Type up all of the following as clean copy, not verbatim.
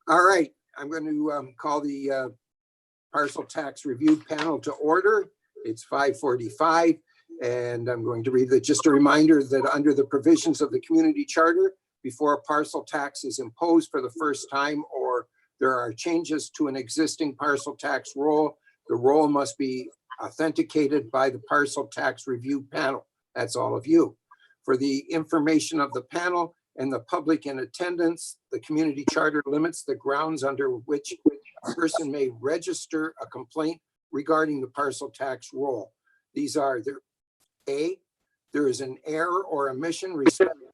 All right, I'm going to call the parcel tax review panel to order. It's 5:45, and I'm going to read just a reminder that under the provisions of the community charter, before a parcel tax is imposed for the first time or there are changes to an existing parcel tax roll, the roll must be authenticated by the parcel tax review panel. That's all of you. For the information of the panel and the public in attendance, the community charter limits the grounds under which a person may register a complaint regarding the parcel tax roll. These are A, there is an error or omission respecting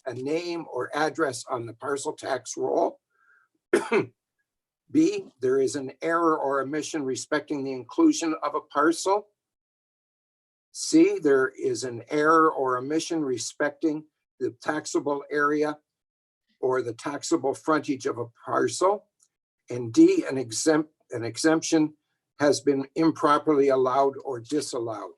a name or address on the parcel tax roll. B, there is an error or omission respecting the inclusion of a parcel. C, there is an error or omission respecting the taxable area or the taxable frontage of a parcel. And D, an exemption has been improperly allowed or disallowed.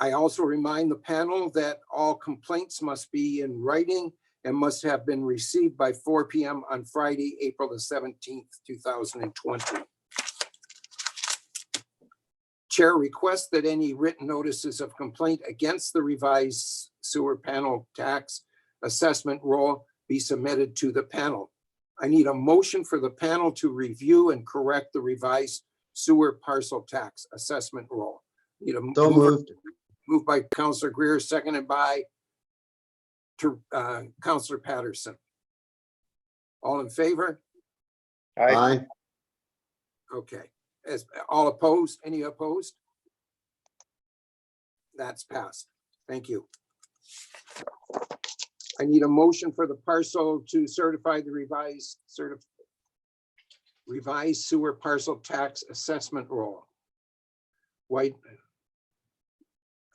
I also remind the panel that all complaints must be in writing and must have been received by 4 p.m. on Friday, April the 17th, 2020. Chair requests that any written notices of complaint against the revised sewer panel tax assessment roll be submitted to the panel. I need a motion for the panel to review and correct the revised sewer parcel tax assessment roll. Need a moved by Councillor Greer, seconded by Councillor Patterson. All in favor? Aye. Okay. All opposed? Any opposed? That's passed. Thank you. I need a motion for the parcel to certify the revised sewer parcel tax assessment roll.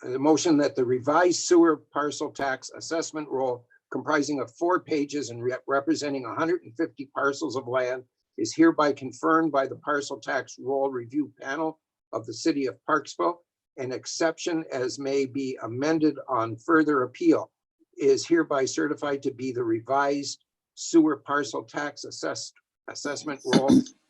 The motion that the revised sewer parcel tax assessment roll comprising of 4 pages and representing 150 parcels of land is hereby confirmed by the parcel tax roll review panel of the city of Parksville. An exception as may be amended on further appeal is hereby certified to be the revised sewer parcel tax assessment roll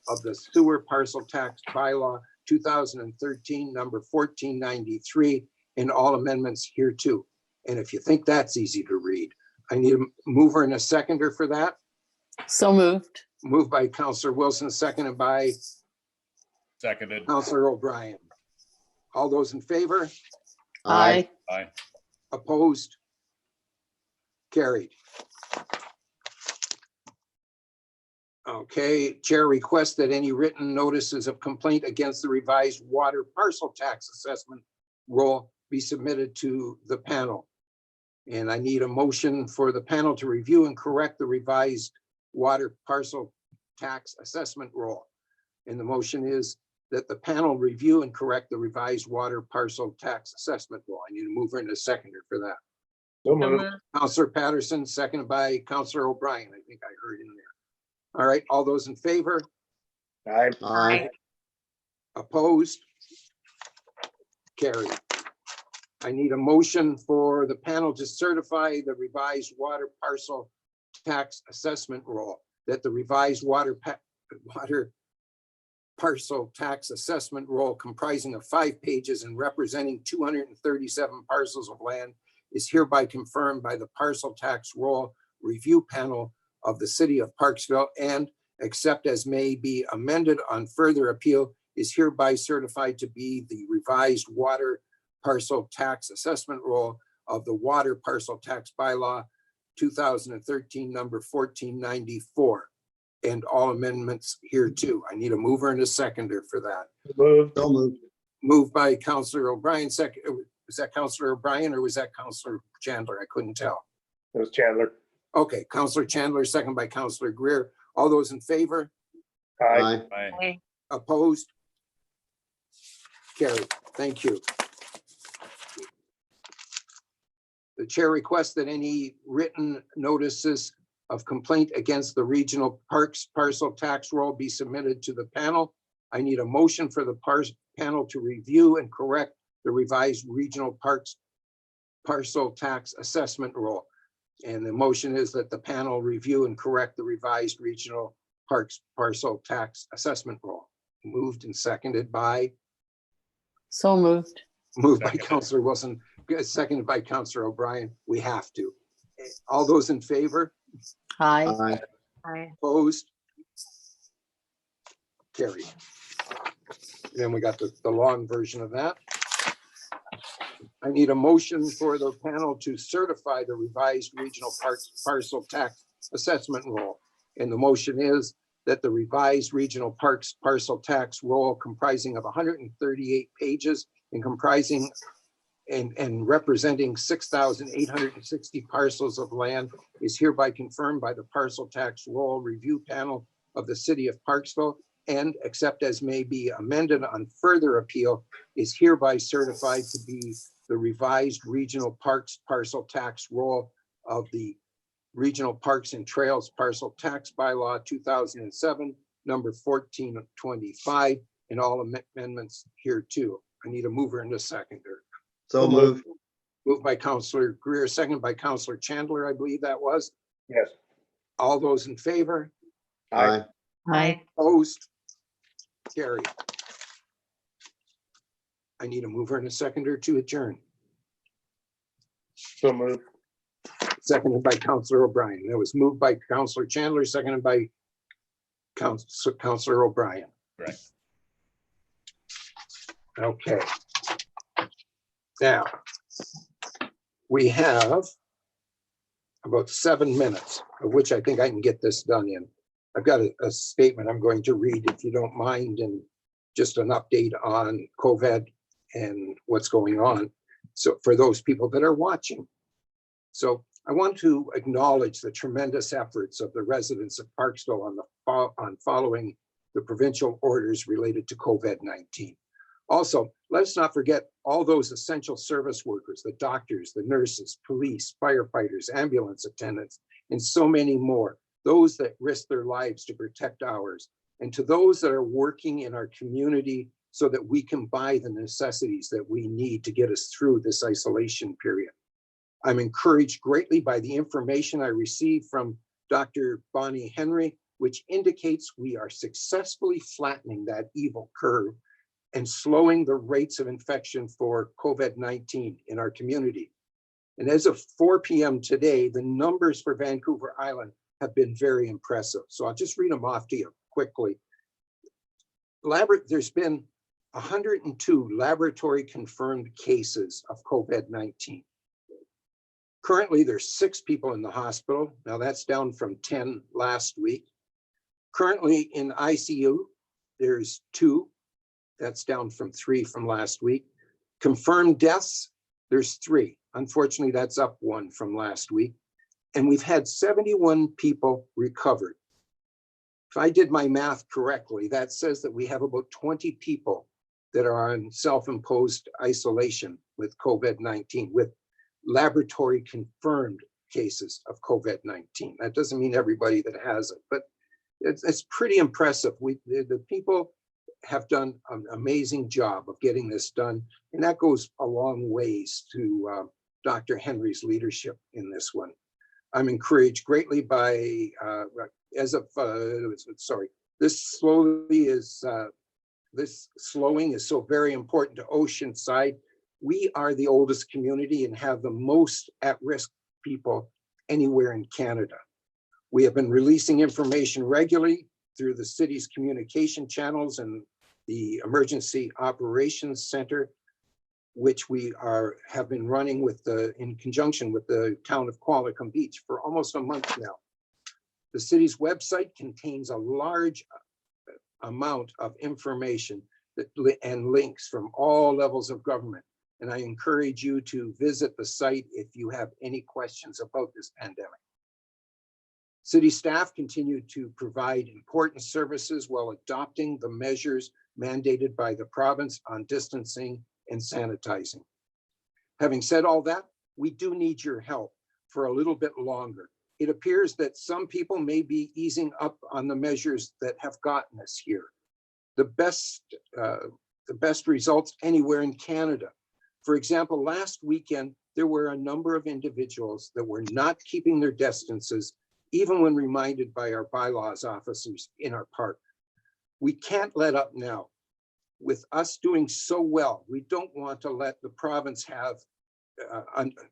of the sewer parcel tax bylaw 2013 number 1493 and all amendments hereto. And if you think that's easy to read, I need a mover and a seconder for that. So moved. Moved by Councillor Wilson, seconded by Councillor O'Brien. All those in favor? Aye. Aye. Opposed? Carried. Okay, chair requests that any written notices of complaint against the revised water parcel tax assessment roll be submitted to the panel. And I need a motion for the panel to review and correct the revised water parcel tax assessment roll. And the motion is that the panel review and correct the revised water parcel tax assessment roll. I need a mover and a seconder for that. So moved. Councillor Patterson, seconded by Councillor O'Brien. I think I heard in there. All right, all those in favor? Aye. Aye. Opposed? Carried. I need a motion for the panel to certify the revised water parcel tax assessment roll, that the revised water parcel tax assessment roll comprising of 5 pages and representing 237 parcels of land is hereby confirmed by the parcel tax roll review panel of the city of Parksville, and except as may be amended on further appeal is hereby certified to be the revised water parcel tax assessment roll of the water parcel tax bylaw 2013 number 1494 and all amendments here too. I need a mover and a seconder for that. Moved. So moved. Moved by Councillor O'Brien. Second, was that Councillor O'Brien or was that Councillor Chandler? I couldn't tell. It was Chandler. Okay, Councillor Chandler, second by Councillor Greer. All those in favor? Aye. Aye. Opposed? Carried. Thank you. The chair requests that any written notices of complaint against the regional parks parcel tax roll be submitted to the panel. I need a motion for the panel to review and correct the revised regional parks parcel tax assessment roll. And the motion is that the panel review and correct the revised regional parks parcel tax assessment roll. Moved and seconded by, So moved. moved by Seconded. Councillor Wilson, seconded by Councillor O'Brien. We have to. All those in favor? Aye. Aye. Opposed? Carried. Then we got the long version of that. I need a motion for the panel to certify the revised regional parcel tax assessment roll. And the motion is that the revised regional parks parcel tax roll comprising of 138 pages and comprising and representing 6,860 parcels of land is hereby confirmed by the parcel tax roll review panel of the city of Parksville, and except as may be amended on further appeal, is hereby certified to be the revised regional parks parcel tax roll of the Regional Parks and Trails Parcel Tax Bylaw 2007, number 1425, and all amendments here too. I need a mover and a seconder. So moved. Moved by Councillor Greer, second by Councillor Chandler, I believe that was. Yes. All those in favor? Aye. Aye. Opposed? Carried. I need a mover and a seconder to adjourn. So moved. Seconded by Councillor O'Brien. That was moved by Councillor Chandler, seconded by Councillor O'Brien. Right. Okay. Now, we have about 7 minutes, of which I think I can get this done in. I've got a statement I'm going to read, if you don't mind, and just an update on COVID and what's going on. So for those people that are watching. So I want to acknowledge the tremendous efforts of the residents of Parksville on following the provincial orders related to COVID-19. Also, let's not forget all those essential service workers, the doctors, the nurses, police, firefighters, ambulance attendants, and so many more, those that risk their lives to protect ours, and to those that are working in our community so that we can buy the necessities that we need to get us through this isolation period. I'm encouraged greatly by the information I received from Dr. Bonnie Henry, which indicates we are successfully flattening that evil curve and slowing the rates of infection for COVID-19 in our community. And as of 4 p.m. today, the numbers for Vancouver Island have been very impressive. So I'll just read them off to you quickly. There's been 102 laboratory confirmed cases of COVID-19. Currently, there's 6 people in the hospital. Now that's down from 10 last week. Currently in ICU, there's 2. That's down from 3 from last week. Confirmed deaths, there's 3. Unfortunately, that's up 1 from last week. And we've had 71 people recovered. If I did my math correctly, that says that we have about 20 people that are on self-imposed isolation with COVID-19, with laboratory confirmed cases of COVID-19. That doesn't mean everybody that has it, but it's pretty impressive. The people have done an amazing job of getting this done, and that goes a long ways to Dr. Henry's leadership in this one. I'm encouraged greatly by, this slowing is so very important to Oceanside. We are the oldest community and have the most at-risk people anywhere in Canada. We have been releasing information regularly through the city's communication channels and the Emergency Operations Center, which we have been running in conjunction with the town of Qualicum Beach for almost a month now. The city's website contains a large amount of information and links from all levels of government. And I encourage you to visit the site if you have any questions about this pandemic. City staff continue to provide important services while adopting the measures mandated by the province on distancing and sanitizing. Having said all that, we do need your help for a little bit longer. It appears that some people may be easing up on the measures that have gotten us here. The best results anywhere in Canada. For example, last weekend, there were a number of individuals that were not keeping their distances, even when reminded by our bylaws officers in our park. We can't let up now. With us doing so well, we don't want to let the province have,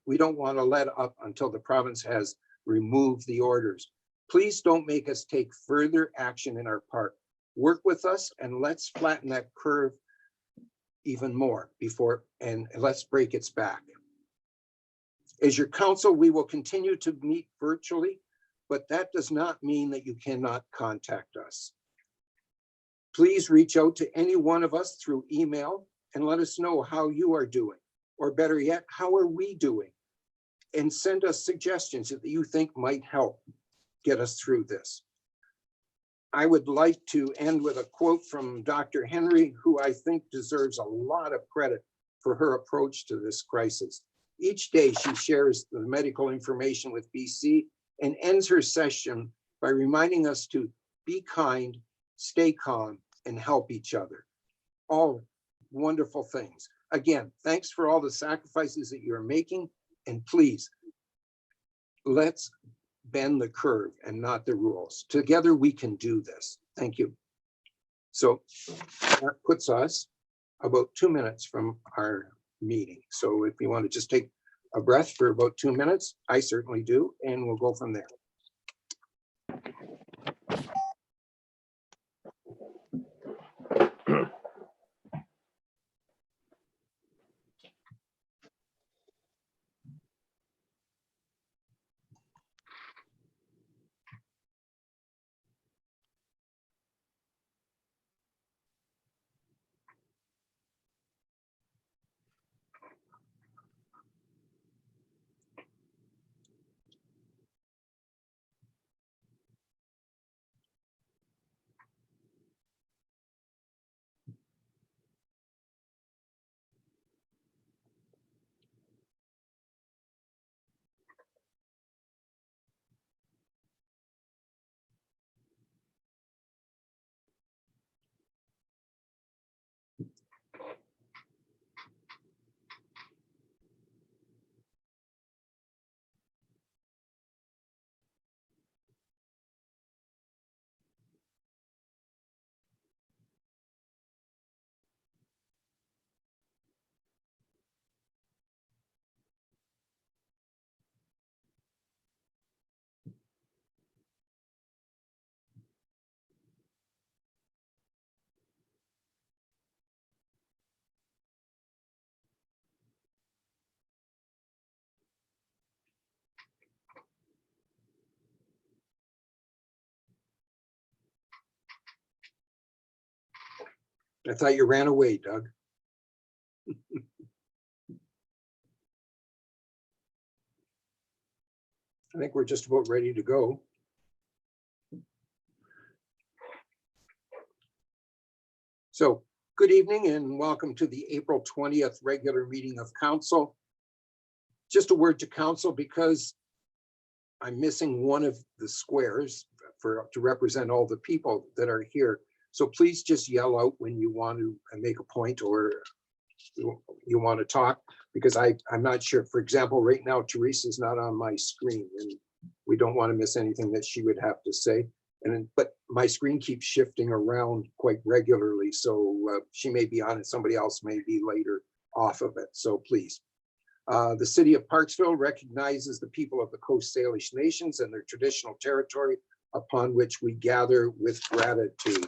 we don't want to let up until the province has removed the orders. Please don't make us take further action in our park. Work with us and let's flatten that curve even more before, and let's break its back. As your council, we will continue to meet virtually, but that does not mean that you cannot contact us. Please reach out to any one of us through email and let us know how you are doing, or better yet, how are we doing? And send us suggestions that you think might help get us through this. I would like to end with a quote from Dr. Henry, who I think deserves a lot of credit for her approach to this crisis. Each day she shares the medical information with BC and ends her session by reminding us to be kind, stay calm, and help each other. All wonderful things. Again, thanks for all the sacrifices that you're making, and please, let's bend the curve and not the rules. Together we can do this. Thank you. So that puts us about 2 minutes from our meeting. So if you want to just take a breath for about 2 minutes, I certainly do, and we'll go from there. I thought you ran away, Doug. I think we're just about ready to go. So good evening and welcome to the April 20th regular meeting of council. Just a word to council because I'm missing one of the squares to represent all the people that are here. So please just yell out when you want to make a point or you want to talk, because I'm not sure. For example, right now, Teresa's not on my screen and we don't want to miss anything that she would have to say. But my screen keeps shifting around quite regularly. So she may be on it. Somebody else may be later off of it. So please. The city of Parksville recognizes the people of the Coast Salish Nations and their traditional territory upon which we gather with gratitude.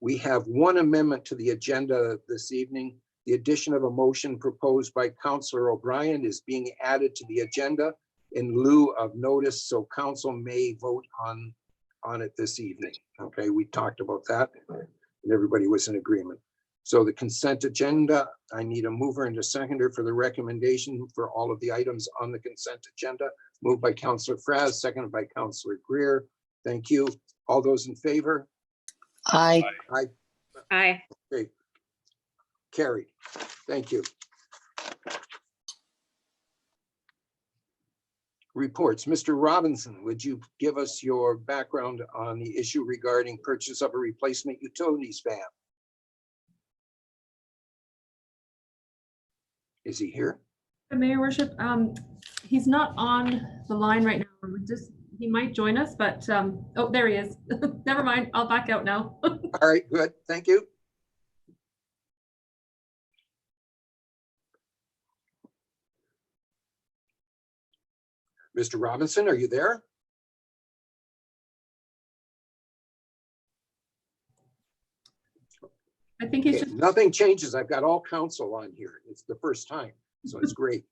We have one amendment to the agenda this evening. The addition of a motion proposed by Councillor O'Brien is being added to the agenda in lieu of notice, so council may vote on it this evening. Okay, we talked about that and everybody was in agreement. So the consent agenda, I need a mover and a seconder for the recommendation for all of the items on the consent agenda. Moved by Councillor Fraz, seconded by Councillor Greer. Thank you. All those in favor? Aye. Aye. Aye. Okay. Carried. Thank you. Reports. Mr. Robinson, would you give us your background on the issue regarding purchase of a replacement utilities van? Is he here? Mayor Worship, he's not on the line right now. He might join us, but, oh, there he is. Never mind, I'll back out now. All right, good. Thank you. Mr. Robinson, are you there? I think he's Okay, just, nothing changes. I've got all council on here. It's the first time, so it's great.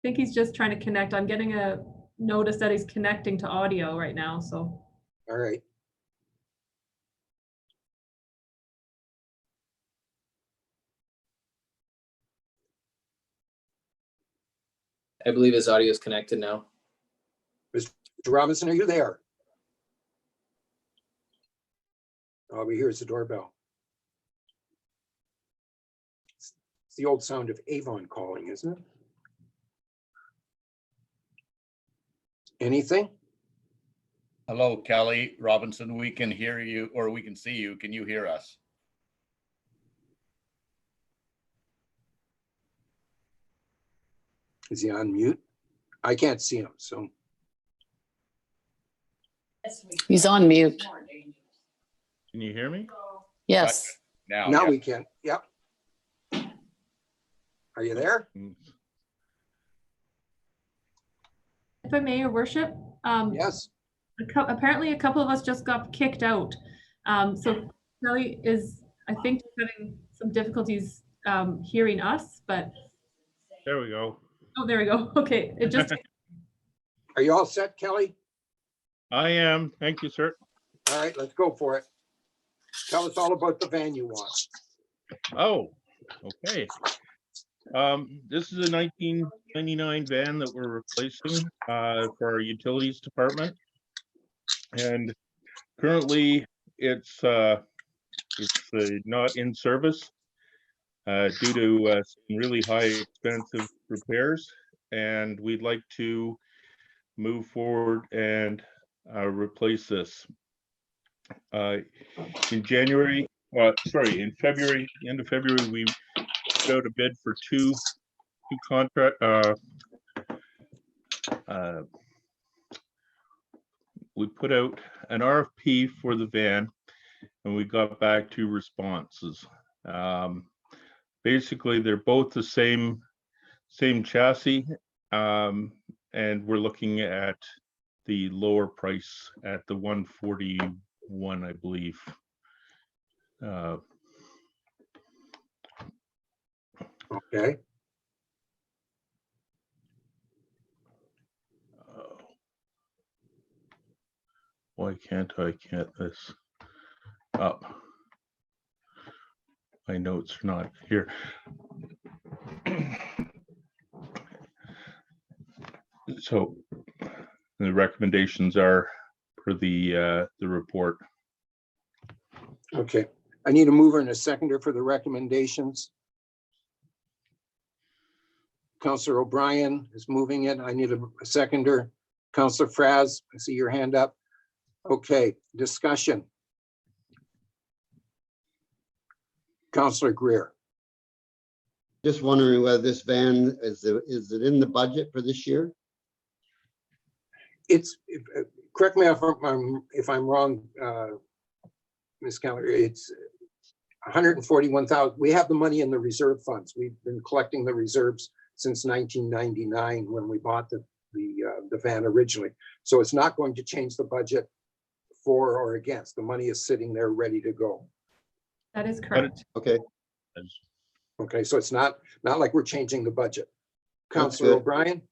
trying to connect. I'm getting a notice that he's connecting to audio right now, so. All right. I believe his audio is connected now. Mr. Robinson, are you there? All we hear is the doorbell. It's the old sound of Avon calling, isn't it? Anything? Hello, Kelly Robinson. We can hear you, or we can see you. Can you hear us? Is he on mute? I can't see him, so. He's on mute. Can you hear me? Yes. Now, Now yeah. we can, yep. Are you there? If I may, Your Worship, Yes. apparently a couple of us just got kicked out. So Kelly is, I think, having some difficulties hearing us, but, There we go. oh, there we go. Okay, it just, Are you all set, Kelly? I am. Thank you, sir. All right, let's go for it. Tell us all about the van you want. Oh, okay. This is a 1999 van that we're replacing for our utilities department. And currently it's not in service due to some really high expensive repairs. And we'd like to move forward and replace this. In February, end of February, we put out a bid for two contract. We put out an RFP for the van, and we got back 2 responses. Basically, they're both the same chassis, and we're looking at the lower price at the 141, I believe. Okay. Why can't I get this up? My notes are not here. So the recommendations are for the report. Okay. I need a mover and a seconder for the recommendations. Councillor O'Brien is moving it. I need a seconder. Councillor Fraz, I see your hand up. Okay, discussion. Councillor Greer. Just wondering whether this van, is it in the budget for this year? It's, correct me if I'm wrong, Ms. Keller, it's 141,000. We have the money in the reserve funds. We've been collecting the reserves since 1999 when we bought the van originally. So it's not going to change the budget for or against. The money is sitting there ready to go. that is correct. Okay, Okay, so it's not like we're changing the budget. That's Councillor good. O'Brien?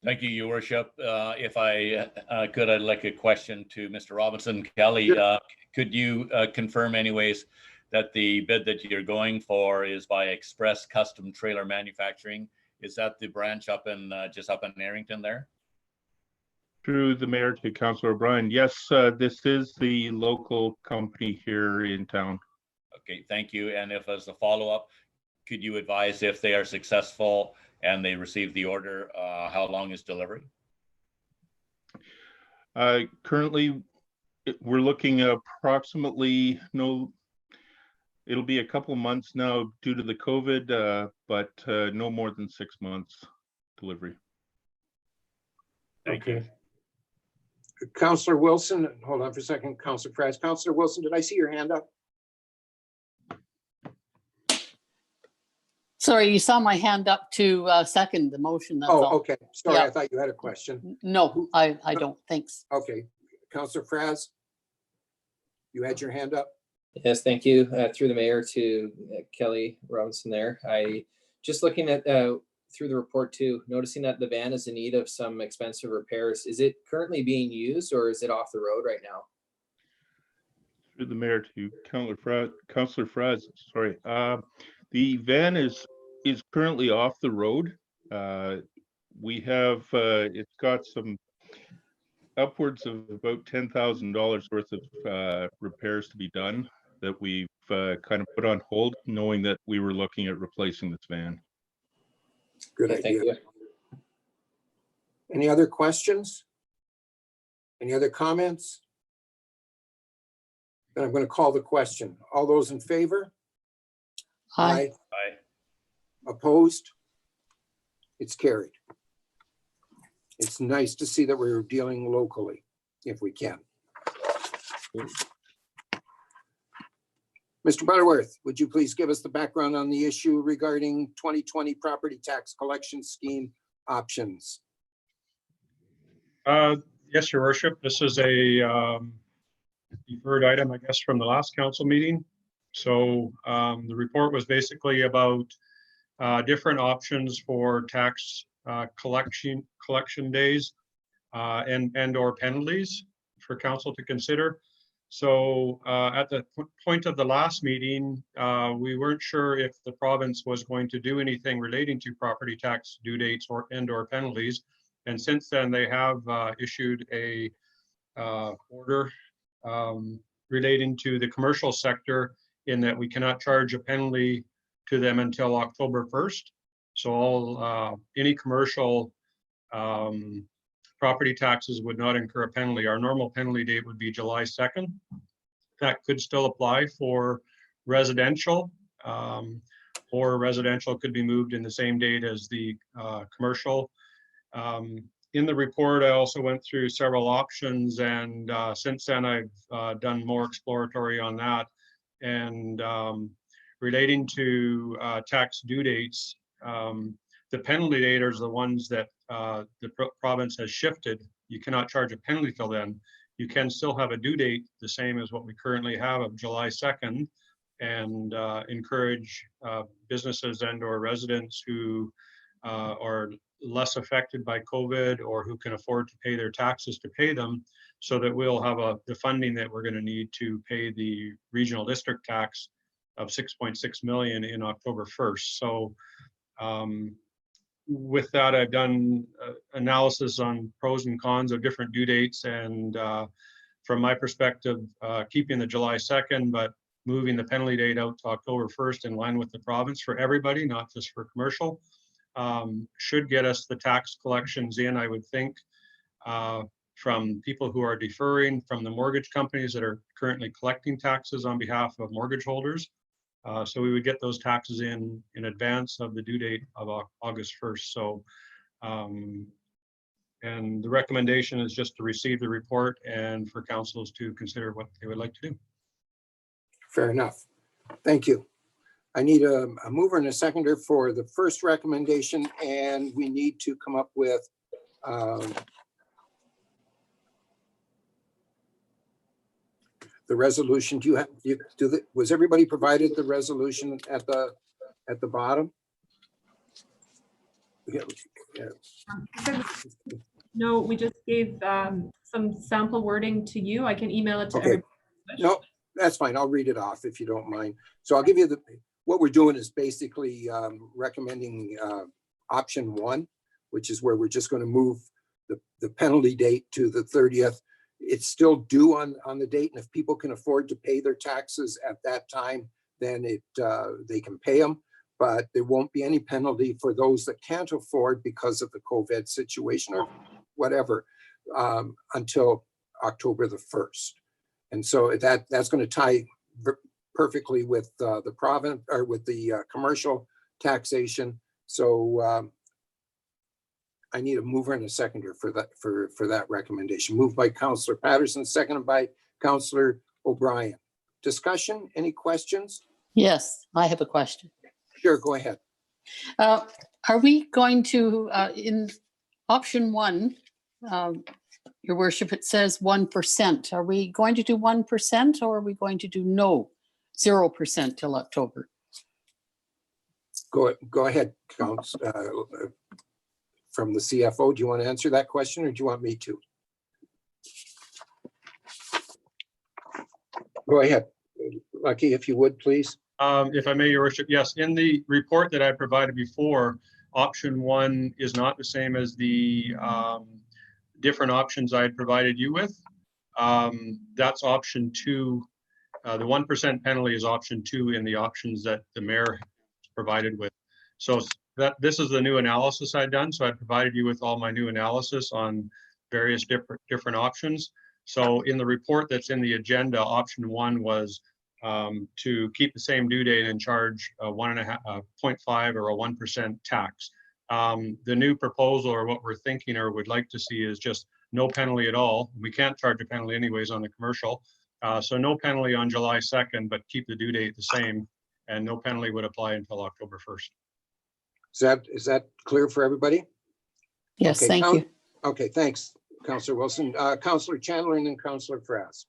Thank you, Your Worship. If I could, I'd like a question to Mr. Robinson. Kelly, Sure. could you confirm anyways that the bid that you're going for is by Express Custom Trailer Manufacturing? Is that the branch up in just up in Arrington there? Through the mayor to Councillor O'Brien. Yes, this is the local company here in town. Okay, thank you. And if as a follow-up, could you advise if they are successful and they receive the order, how long is delivery? Currently, we're looking approximately It'll be a couple months now due to the COVID, but no more than 6 months delivery. Thank you. Counselor Wilson, hold on for a second, Counselor Fraz. Counselor Wilson, did I see your hand up? Sorry, you saw my hand up to second the motion, that's Oh, all. okay. Sorry, I Yeah. thought you had a question. No, I don't, thanks. Okay. Counselor Fraz? You had your hand up? Yes, thank you. Through the mayor to Kelly Robinson there. I just looking at through the report too, noticing that the van is in need of some expensive repairs. Is it currently being used or is it off the road right now? Through the mayor to Councillor Fraz, sorry. The van is currently off the road. We have, it's got some upwards of about $10,000 worth of repairs to be done that we've kind of put on hold, knowing that we were looking at replacing this van. Good Okay, idea. thank you. Any other questions? Any other comments? Then I'm going to call the question. All those in favor? Aye. Aye. Opposed? It's carried. It's nice to see that we're dealing locally, if we can. Mr. Butterworth, would you please give us the background on the issue regarding 2020 property tax collection scheme options? Yes, your worship, this is a deferred item, I guess, from the last council meeting. So the report was basically about different options for tax collection days and or penalties for council to consider. So at the point of the last meeting, we weren't sure if the province was going to do anything relating to property tax due dates or penalties. And since then, they have issued a order relating to the commercial sector in that we cannot charge a penalty to them until October 1st. So all any commercial property taxes would not incur a penalty. Our normal penalty date would be July 2nd. That could still apply for residential, or residential could be moved in the same date as the commercial. In the report, I also went through several options, and since then I've done more exploratory on that. And relating to tax due dates, the penalty date are the ones that the province has shifted. You cannot charge a penalty till then. You can still have a due date, the same as what we currently have of July 2nd, and encourage businesses and or residents who are less affected by COVID or who can afford to pay their taxes to pay them, so that we'll have the funding that we're going to need to pay the regional district tax of 6.6 million in October 1st. So with that, I've done analysis on pros and cons of different due dates, and from my perspective, keeping the July 2nd, but moving the penalty date out to October 1st in line with the province for everybody, not just for commercial, should get us the tax collections in, I would think, from people who are deferring, from the mortgage companies that are currently collecting taxes on behalf of mortgage holders. So we would get those taxes in advance of the due date of August 1st. So, and the recommendation is just to receive the report and for councils to consider what they would like to do. Fair enough. Thank you. I need a mover and a seconder for the first recommendation, and we need to come up with the resolution. Do you have, was everybody provided the resolution at the bottom? Yeah. No, we just gave some sample wording to you. I can email it to Okay. everybody. No, that's fine. I'll read it off if you don't mind. So I'll give you what we're doing is basically recommending option 1, which is where we're just going to move the penalty date to the 30th. It's still due on the date, and if people can afford to pay their taxes at that time, then they can pay them. But there won't be any penalty for those that can't afford because of the COVID situation or whatever until October the 1st. And so that's going to tie perfectly with the province or with the commercial taxation. So I need a mover and a seconder for that recommendation. Moved by Councillor Patterson, seconded by Councillor O'Brien. Discussion, any questions? Yes, I have a question. Sure, go ahead. Are we going to, in option 1, Your Worship, it says 1%. Are we going to do 1% or are we going to do 0% till October? Go ahead, from the CFO. Do you want to answer that question or do you want me to? Go ahead, Lucky, if you would, please. If I may, Your Worship, yes, in the report that I provided before, option 1 is not the same as the different options I had provided you with. That's option 2. The 1% penalty is option 2 in the options that the mayor provided with. So this is the new analysis I've done. So I provided you with all my new analysis on various different options. So in the report that's in the agenda, option 1 was to keep the same due date and charge a 0.5 or a 1% tax. The new proposal, or what we're thinking or would like to see, is just no penalty at all. We can't charge a penalty anyways on the commercial. So no penalty on July 2nd, but keep the due date the same, and no penalty would apply until October 1st. Is that clear for everybody? Yes, Okay, thank you. Okay, thanks, Councillor Wilson. Councillor Chandler and then Councillor Frass.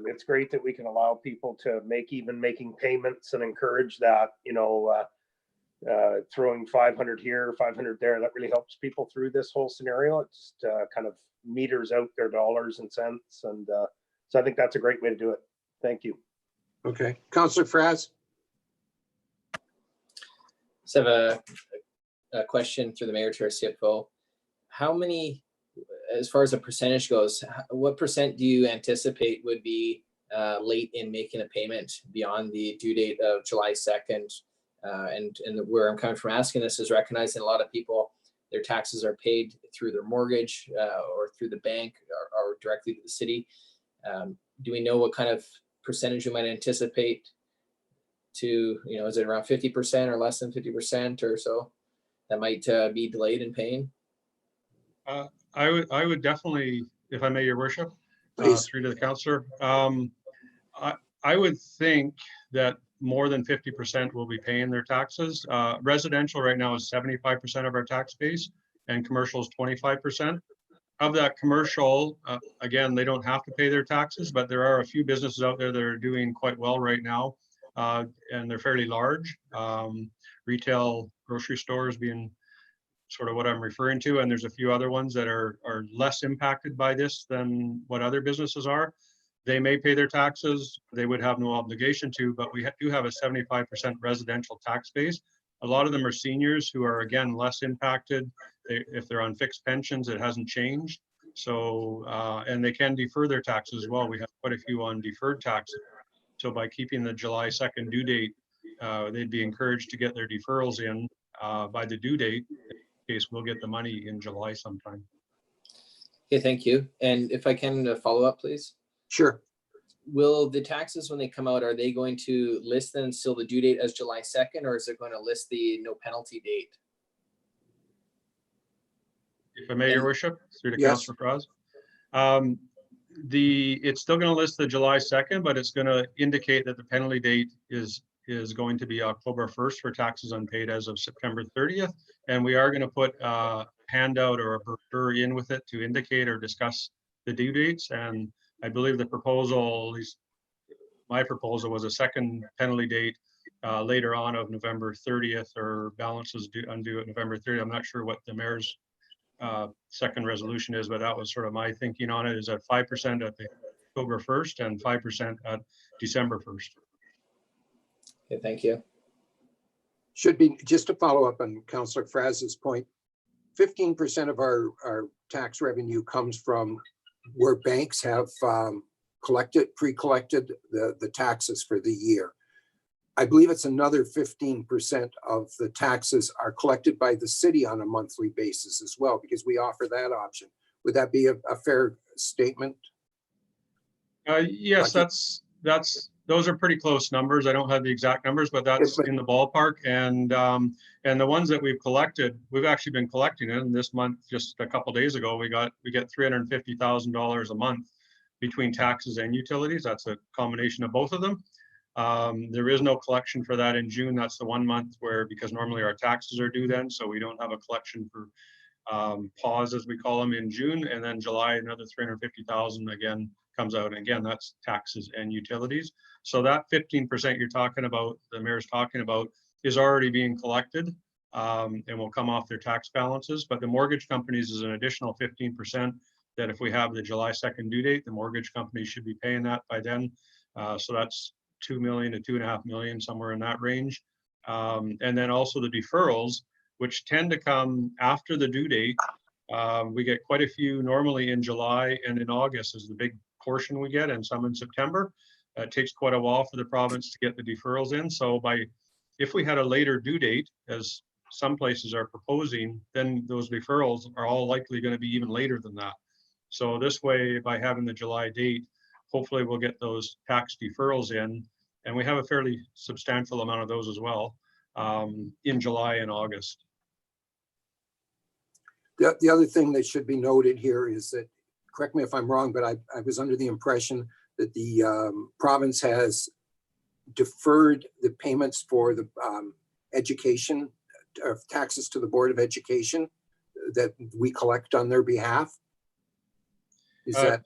It's great that we can allow people to making payments and encourage that, throwing 500 here, 500 there. That really helps people through this whole scenario. It just kind of meters out their dollars and cents. And so I think that's a great way to do it. Thank you. Okay, Councillor Frass. So I have a question through the mayor to our CFO. How many, as far as the percentage goes, what percent do you anticipate would be late in making a payment beyond the due date of July 2nd? And where I'm coming from asking this is recognizing a lot of people, their taxes are paid through their mortgage or through the bank or directly to the city. Do we know what kind of percentage you might anticipate to, is it around 50% or less than 50% or so that might be delayed in paying? I would definitely, if I may, Your Worship, through to the councillor, I would think that more than 50% will be paying their taxes. Residential right now is 75% of our tax base, and commercial is 25%. Of that commercial, again, they don't have to pay their taxes, but there are a few businesses out there that are doing quite well right now, and they're fairly large. Retail, grocery stores being sort of what I'm referring to, and there's a few other ones that are less impacted by this than what other businesses are. They may pay their taxes, they would have no obligation to, but we do have a 75% residential tax base. A lot of them are seniors who are, again, less impacted. If they're on fixed pensions, it hasn't changed. So, and they can defer their taxes as well. We have quite a few on deferred taxes. So by keeping the July 2nd due date, they'd be encouraged to get their deferrals in by the due date. In case we'll get the money in July sometime. Okay, thank you. And if I can follow up, please. Sure. Will the taxes, when they come out, are they going to list them still the due date as July 2nd, or is it going to list the no penalty date? If I may, Your Worship, through to Yes. Councillor Cross. It's still going to list the July 2nd, but it's going to indicate that the penalty date is going to be October 1st for taxes unpaid as of September 30th. And we are going to put a handout or a brochure in with it to indicate or discuss the due dates. And I believe the proposal, at least my proposal, was a second penalty date later on of November 30th, or balances undue at November 30th. I'm not sure what the mayor's second resolution is, but that was sort of my thinking on it, is at 5% at the October 1st and 5% at December 1st. Okay, thank you. Should be, just to follow up on Councillor Fraz's point, 15% of our tax revenue comes from where banks have pre-collected the taxes for the year. I believe it's another 15% of the taxes are collected by the city on a monthly basis as well, because we offer that option. Would that be a fair statement? Yes, those are pretty close numbers. I don't have the exact numbers, but that's but- in the ballpark. And the ones that we've collected, we've actually been collecting it. And this month, just a couple days ago, we get $350,000 a month between taxes and utilities. That's a combination of both of them. There is no collection for that in June. That's the 1 month where, because normally our taxes are due then, so we don't have a collection for pause, as we call them, in June. And then July, another 350,000 again comes out. And again, that's taxes and utilities. So that 15% you're talking about, the mayor's talking about, is already being collected and will come off their tax balances. But the mortgage companies is an additional 15% that if we have the July 2nd due date, the mortgage companies should be paying that by then. So that's 2 million to 2.5 million, somewhere in that range. And then also the deferrals, which tend to come after the due date. We get quite a few normally in July, and in August is the big portion we get, and some in September. It takes quite a while for the province to get the deferrals in. So if we had a later due date, as some places are proposing, then those deferrals are all likely going to be even later than that. So this way, by having the July date, hopefully we'll get those tax deferrals in, and we have a fairly substantial amount of those as well in July and August. The other thing that should be noted here is that, correct me if I'm wrong, but I was under the impression that the province has deferred the payments for the education of taxes to the Board of Education that we collect on their behalf. Is that?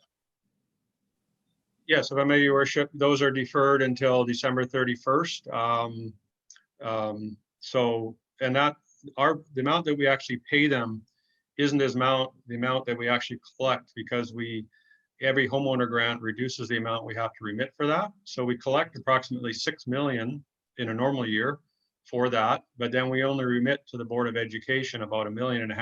Yes, if I may, Your Worship, those are deferred until December 31st. So, and the amount that we actually pay them isn't the amount that we actually collect, because every homeowner grant reduces the amount we have to remit for that. So we collect approximately 6 million in a normal year for that, but then we only remit to the Board of Education about $1.5 million,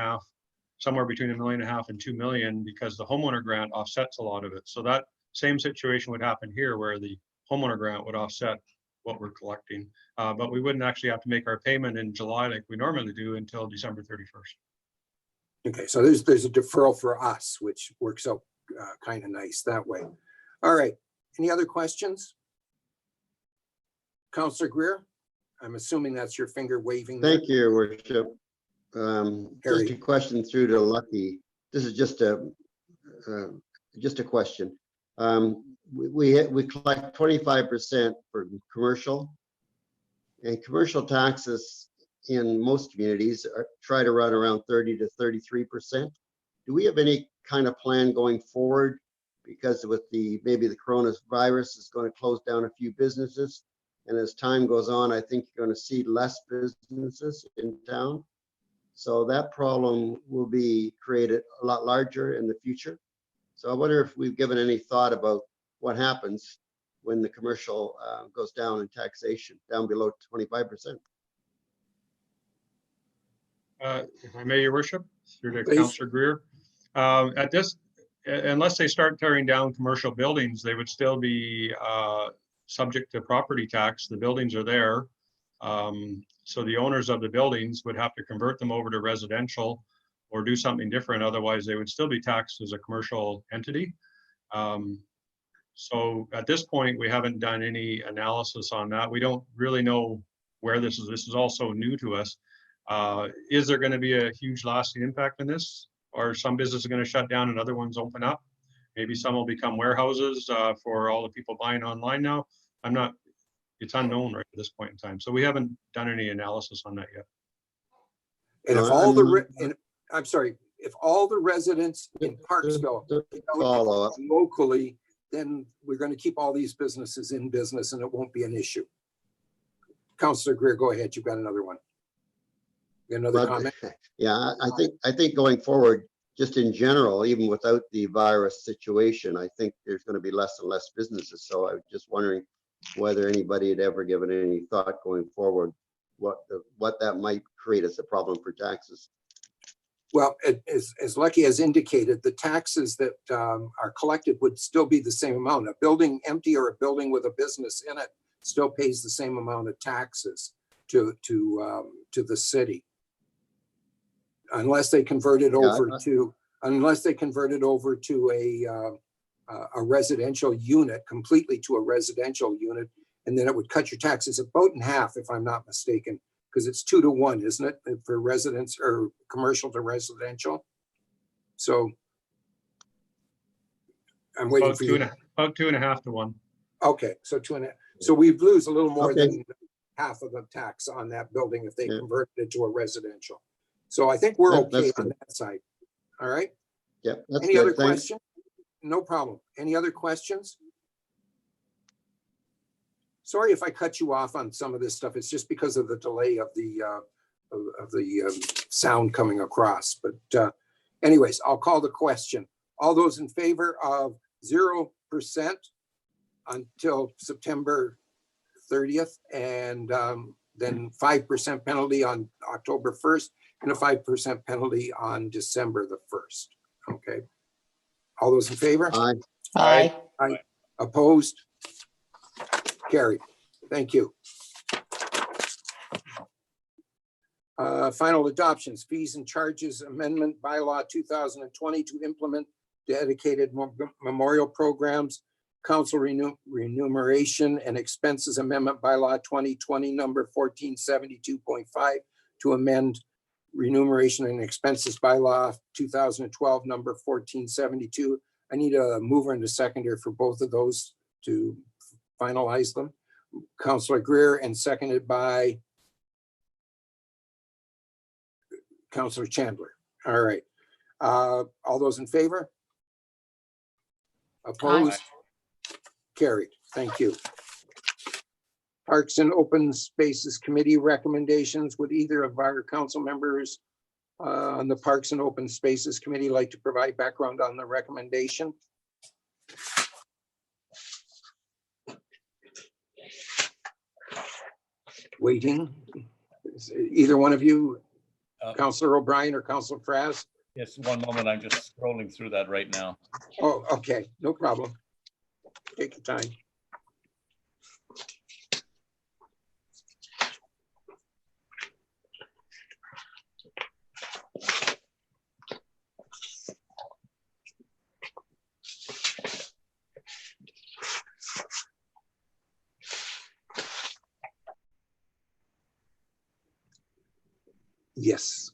somewhere between $1.5 million and 2 million, because the homeowner grant offsets a lot of it. So that same situation would happen here, where the homeowner grant would offset what we're collecting, but we wouldn't actually have to make our payment in July like we normally do until December 31st. Okay, so there's a deferral for us, which works out kind of nice that way. All right, any other questions? Councillor Greer, I'm assuming that's your finger waving. Thank you, Your Worship. Harry. Just a question through to Lucky. This is just a question. We collect 25% for commercial, and commercial taxes in most communities try to run around 30 to 33%. Do we have any kind of plan going forward? Because with maybe the coronavirus is going to close down a few businesses, and as time goes on, I think you're going to see less businesses in town. So that problem will be created a lot larger in the future. So I wonder if we've given any thought about what happens when the commercial goes down in taxation, down below 25%. If I may, Your Worship, through to Please. Councillor Greer. Unless they start tearing down commercial buildings, they would still be subject to property tax. The buildings are there. So the owners of the buildings would have to convert them over to residential or do something different. Otherwise, they would still be taxed as a commercial entity. So at this point, we haven't done any analysis on that. We don't really know where this is. This is also new to us. Is there going to be a huge lasting impact on this? Or some businesses are going to shut down and other ones open up? Maybe some will become warehouses for all the people buying online now. It's unknown right at this point in time. So we haven't done any analysis on that yet. And if all the residents in Parksville locally, then we're going to keep all these businesses in business and it won't be an issue. Councillor Greer, go ahead. You've got another one. Another comment? Yeah, I think going forward, just in general, even without the virus situation, I think there's going to be less and less businesses. So I was just wondering whether anybody had ever given any thought going forward, what that might create as a problem for taxes. Well, as Lucky has indicated, the taxes that are collected would still be the same amount. A building empty or a building with a business in it still pays the same amount of taxes to the city. Unless they convert it over to a residential unit completely to a residential unit. And then it would cut your taxes about in half, if I'm not mistaken, because it's 2 to 1, isn't it? For residents or commercial to residential. So I'm waiting About for you. about 2.5 to 1. Okay, so 2.5. So we lose a little more Okay. than half of the tax on that building if they Yeah. converted it to a residential. So I think we're Yeah, okay that's on good. that side. All right. Yep, that's Any other good. Thanks. questions? No problem. Any other questions? Sorry if I cut you off on some of this stuff. It's just because of the delay of the sound coming across. But anyways, I'll call the question. All those in favor of 0% until September 30th, and then 5% penalty on October 1st, and a 5% penalty on December the 1st. Okay. All those in favor? Aye. Aye. Opposed? Carried. Thank you. Final adoptions, fees and charges amendment bylaw 2020 to implement dedicated memorial programs, council remuneration and expenses amendment bylaw 2020 number 1472.5 to amend remuneration and expenses bylaw 2012 number 1472. I need a mover and a seconder for both of those to finalize them. Councillor Greer, and seconded by Councillor Chandler. All right. All those in favor? Opposed? Carried. Thank you. Parks and Open Spaces Committee recommendations. Would either of our council members on the Parks and Open Spaces Committee like to provide background on the recommendation? Waiting. Is either one of you, Councillor O'Brien or Councillor Fraz? Yes, one moment. I'm just scrolling through that right now. Oh, okay, no problem. Take your time. Yes.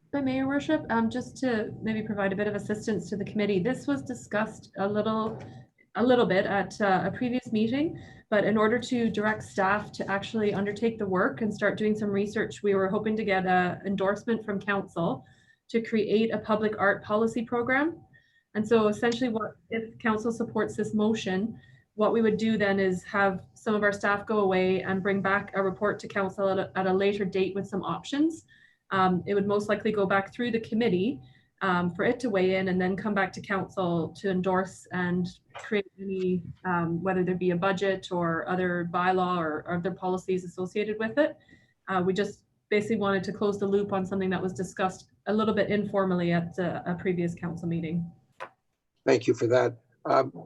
If I may, Your Worship, just to maybe provide a bit of assistance to the committee, this was discussed a little bit at a previous meeting, but in order to direct staff to actually undertake the work and start doing some research, we were hoping to get an endorsement from council to create a public art policy program. And so essentially if council supports this motion, what we would do then is have some of our staff go away and bring back a report to council at a later date with some options. It would most likely go back through the committee for it to weigh in and then come back to council to endorse and create any, whether there be a budget or other bylaw or other policies associated with it. We just basically wanted to close the loop on something that was discussed a little bit informally at a previous council meeting. Thank you for that.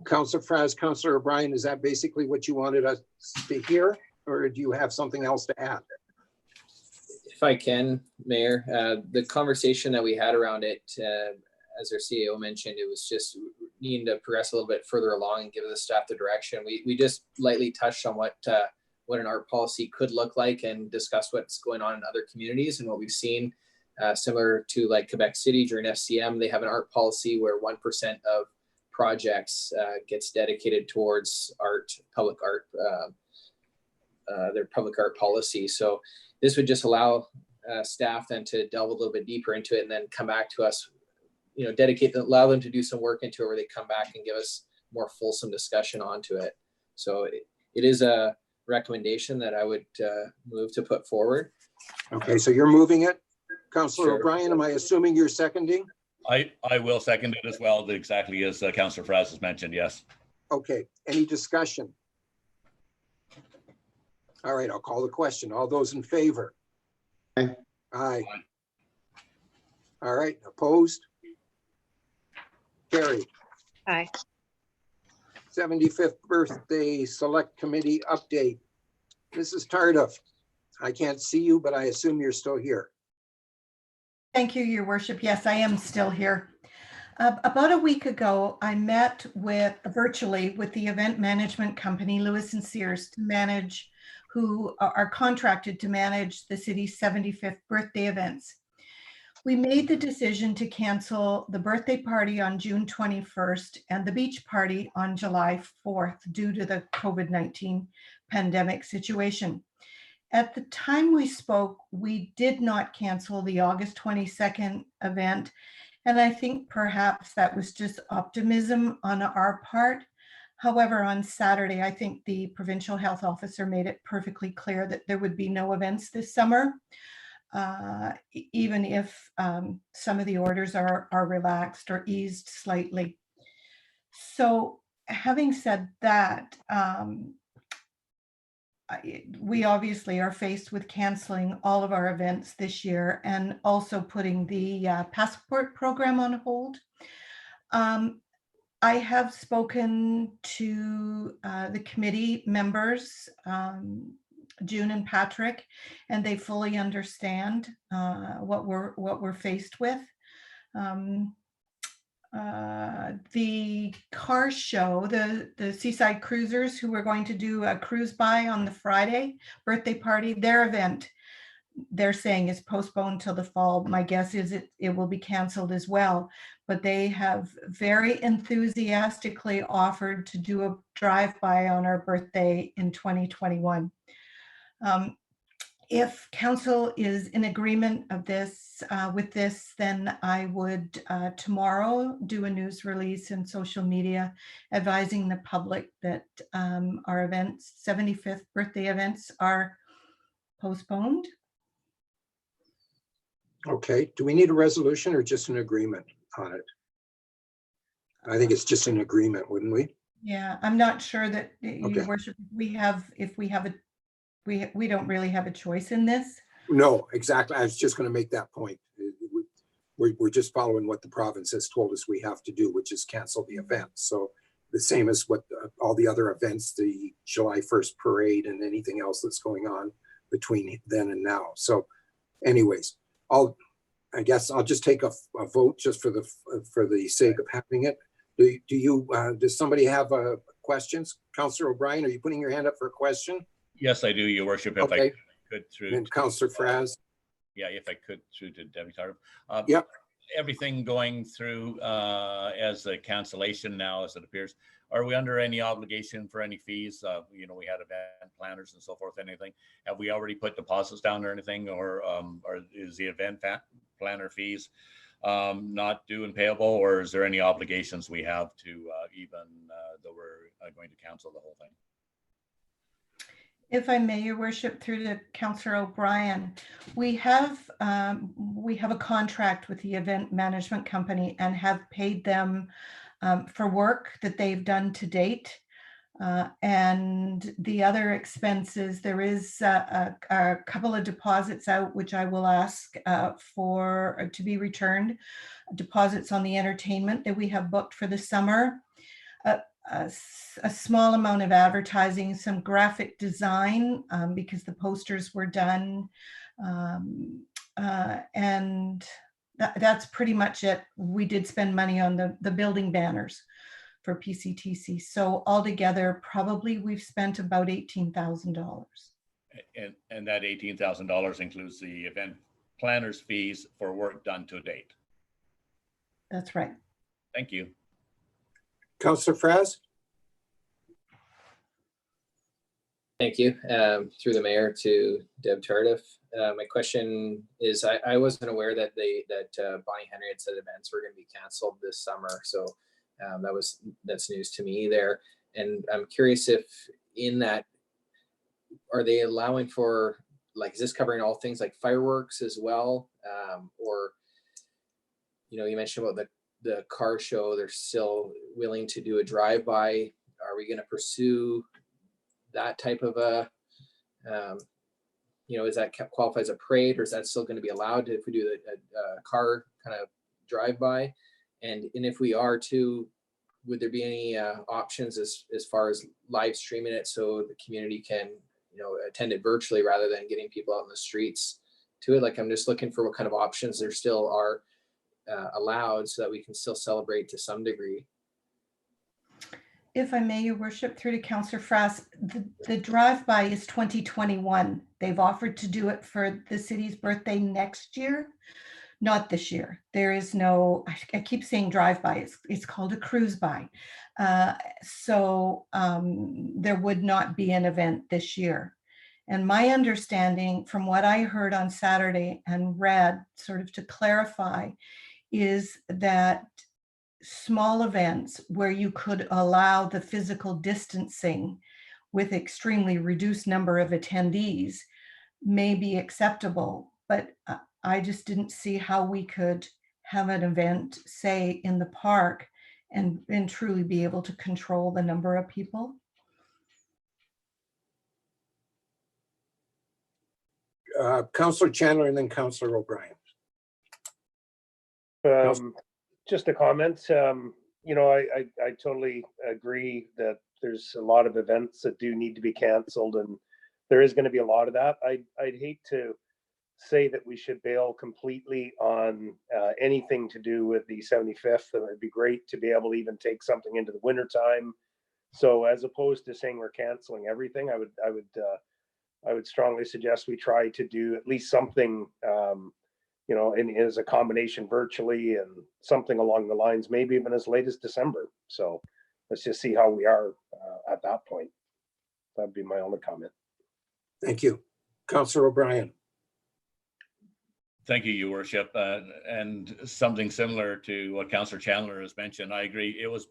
Councillor Fraz, Councillor O'Brien, is that basically what you wanted us to hear, or do you have something else to add? If I can, Mayor, the conversation that we had around it, as our CEO mentioned, it was just needing to progress a little bit further along and give the staff the direction. We just lightly touched on what an art policy could look like and discuss what's going on in other communities and what we've seen, similar to like Quebec City during FCM. They have an art policy where 1% of projects gets dedicated towards art, public art, their public art policy. So this would just allow staff then to delve a little bit deeper into it and then come back to us, allow them to do some work into it where they come back and give us more fulsome discussion onto it. So it is a recommendation that I would move to put forward. Okay, so you're moving it. Councillor Sure. O'Brien, am I assuming you're seconding? I will second it as well, exactly as Councillor Fraz has mentioned, yes. Okay, any discussion? All right, I'll call the question. All those in favor? Aye. Aye. All right, opposed? Carried. Aye. 75th birthday select committee update. Mrs. Tardiff, I can't see you, but I assume you're still here. Thank you, Your Worship. Yes, I am still here. About a week ago, I met virtually with the event management company, Lewis and Sears, who are contracted to manage the city's 75th birthday events. We made the decision to cancel the birthday party on June 21st and the beach party on July 4th due to the COVID-19 pandemic situation. At the time we spoke, we did not cancel the August 22nd event. And I think perhaps that was just optimism on our part. However, on Saturday, I think the provincial health officer made it perfectly clear that there would be no events this summer, even if some of the orders are relaxed or eased slightly. So having said that, we obviously are faced with canceling all of our events this year and also putting the passport program on hold. I have spoken to the committee members, June and Patrick, and they fully understand what we're faced with. The car show, the Seaside Cruisers, who were going to do a cruise by on the Friday birthday party, their event, they're saying is postponed till the fall. My guess is it will be canceled as well, but they have very enthusiastically offered to do a drive-by on our birthday in 2021. If council is in agreement of this, with this, then I would tomorrow do a news release in social media advising the public that our events, 75th birthday events, are postponed. Okay, do we need a resolution or just an agreement on it? I think it's just an agreement, wouldn't we? Yeah, I'm not sure that, Okay. Your Worship, we don't really have a choice in this. No, exactly. I was just going to make that point. We're just following what the province has told us we have to do, which is cancel the event. So the same as what all the other events, the July 1st parade and anything else that's going on between then and now. So anyways, I guess I'll just take a vote just for the sake of having it. Does somebody have questions? Councillor O'Brien, are you putting your hand up for a question? Yes, I do, Your Worship. If Okay. I could through. And Councillor Fraz. Yeah, if I could through to Deputy Tardiff. Yep. Everything going through as a cancellation now, as it appears. Are we under any obligation for any fees? We had event planners and so forth. Anything? Have we already put deposits down or anything, or is the event planner fees not due and payable, or is there any obligations we have to even though we're going to cancel the whole thing? If I may, Your Worship, through to Councillor O'Brien, we have a contract with the event management company and have paid them for work that they've done to date. And the other expenses, there is a couple of deposits out, which I will ask to be returned, deposits on the entertainment that we have booked for the summer. A small amount of advertising, some graphic design, because the posters were done. And that's pretty much it. We did spend money on the building banners for PCTC. So altogether, probably we've spent about $18,000. And that $18,000 includes the event planner's fees for work done to date. That's right. Thank you. Councillor Fraz. Thank you. Through the mayor to Deb Tardiff. My question is, I wasn't aware that Bonnie Henry had said events were going to be canceled this summer. So that's news to me there. And I'm curious if in that, are they allowing for, like, is this covering all things like fireworks as well? Or, you mentioned about the car show, they're still willing to do a drive-by. Are we going to pursue that type of is that qualify as a parade, or is that still going to be allowed if we do a car kind of drive-by? And if we are to, would there be any options as far as live streaming it so the community can attend it virtually rather than getting people out in the streets to it? Like, I'm just looking for what kind of options there still are allowed so that we can still celebrate to some degree. If I may, your worship, through to Councillor Frass, the drive-by is 2021. They've offered to do it for the city's birthday next year, not this year. There is no, I keep saying drive-by, it's called a cruise-by. There would not be an event this year. And my understanding from what I heard on Saturday and read, sort of to clarify, is that small events where you could allow the physical distancing with extremely reduced number of attendees may be acceptable, but I just didn't see how we could have an event, say, in the park and truly be able to control the number of people. Councillor Chandler and then Councillor O'Brien. Just a comment. You know, I totally agree that there's a lot of events that do need to be canceled, and there is going to be a lot of that. I'd hate to say that we should bail completely on anything to do with the 75th. And it'd be great to be able to even take something into the winter time. So as opposed to saying we're canceling everything, I would strongly suggest we try to do at least something, you know, as a combination virtually and something along the lines, maybe even as late as December. So let's just see how we are at that point. That'd be my only comment. Thank you. Councillor O'Brien. Thank you, Your Worship. And something similar to what Councillor Chandler has mentioned, I agree. It was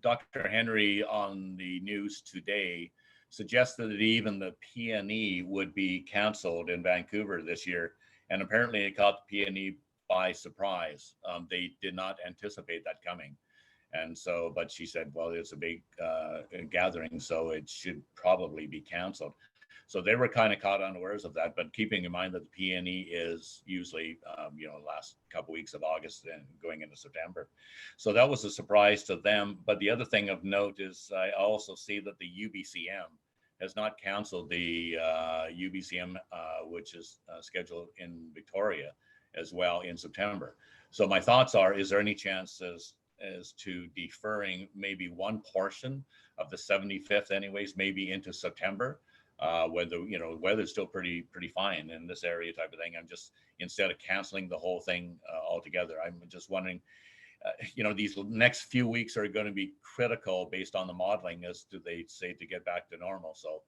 Dr. Henry on the news today suggested that even the PNE would be canceled in Vancouver this year. And apparently it caught the PNE by surprise. They did not anticipate that coming. And so, but she said, well, it's a big gathering, so it should probably be canceled. So they were kind of caught unawares of that, but keeping in mind that the PNE is usually, you know, last couple weeks of August and going into September. So that was a surprise to them. But the other thing of note is I also see that the UBCM has not canceled the UBCM, which is scheduled in Victoria as well in September. So my thoughts are, is there any chance as to deferring maybe one portion of the 75th anyways, maybe into September? Whether, you know, weather's still pretty fine in this area type of thing. I'm just, instead of canceling the whole thing altogether, I'm just wondering, you know, these next few weeks are going to be critical based on the modeling as to they say to get back to normal. So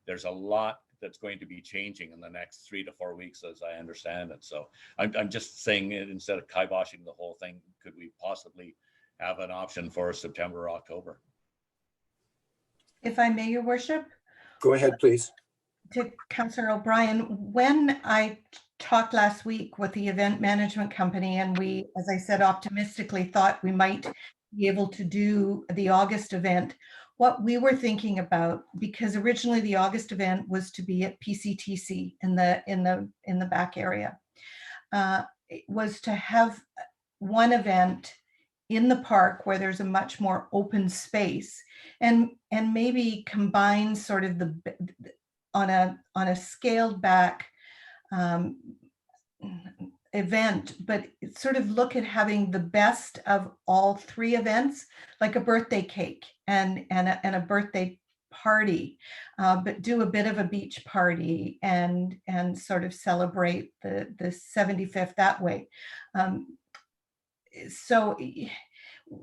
there's a lot that's going to be changing in the next 3 to 4 weeks, as I understand it. So I'm just saying, instead of kiboshing the whole thing, could we possibly have an option for September or October? If I may, Your Worship. Go ahead, please. To Councillor O'Brien, when I talked last week with the event management company, and we, as I said, optimistically thought we might be able to do the August event, what we were thinking about, because originally the August event was to be at PCTC in the back area, was to have one event in the park where there's a much more open space, and maybe combine sort of the on a scaled back event, but sort of look at having the best of all three events, like a birthday cake and a birthday party, but do a bit of a beach party and sort of celebrate the 75th that way. So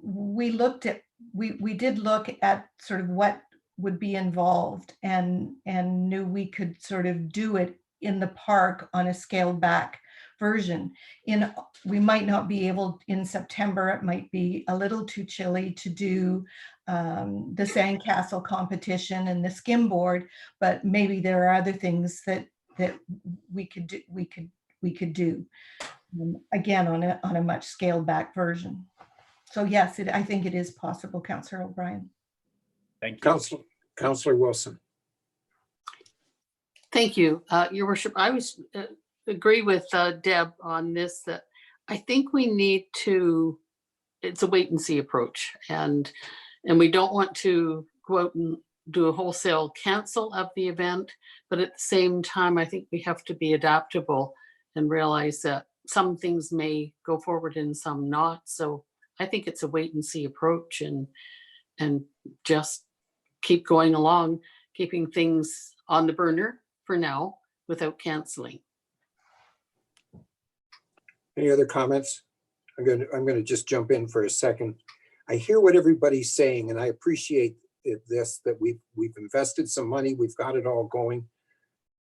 we did look at sort of what would be involved and knew we could sort of do it in the park on a scaled back version. We might not be able in September, it might be a little too chilly to do the sandcastle competition and the skim board, but maybe there are other things that we could do again on a much scaled back version. So yes, I think it is possible, Councillor O'Brien. Thank you. Councillor Wilson. Thank you, Your Worship. I was agree with Deb on this, that I think we need to, it's a wait and see approach, and we don't want to go out and do a wholesale cancel of the event, but at the same time, I think we have to be adaptable and realize that some things may go forward and some not. So I think it's a wait and see approach and just keep going along, keeping things on the burner for now without canceling. Any other comments? I'm gonna just jump in for a second. I hear what everybody's saying, and I appreciate this, that we've invested some money, we've got it all going.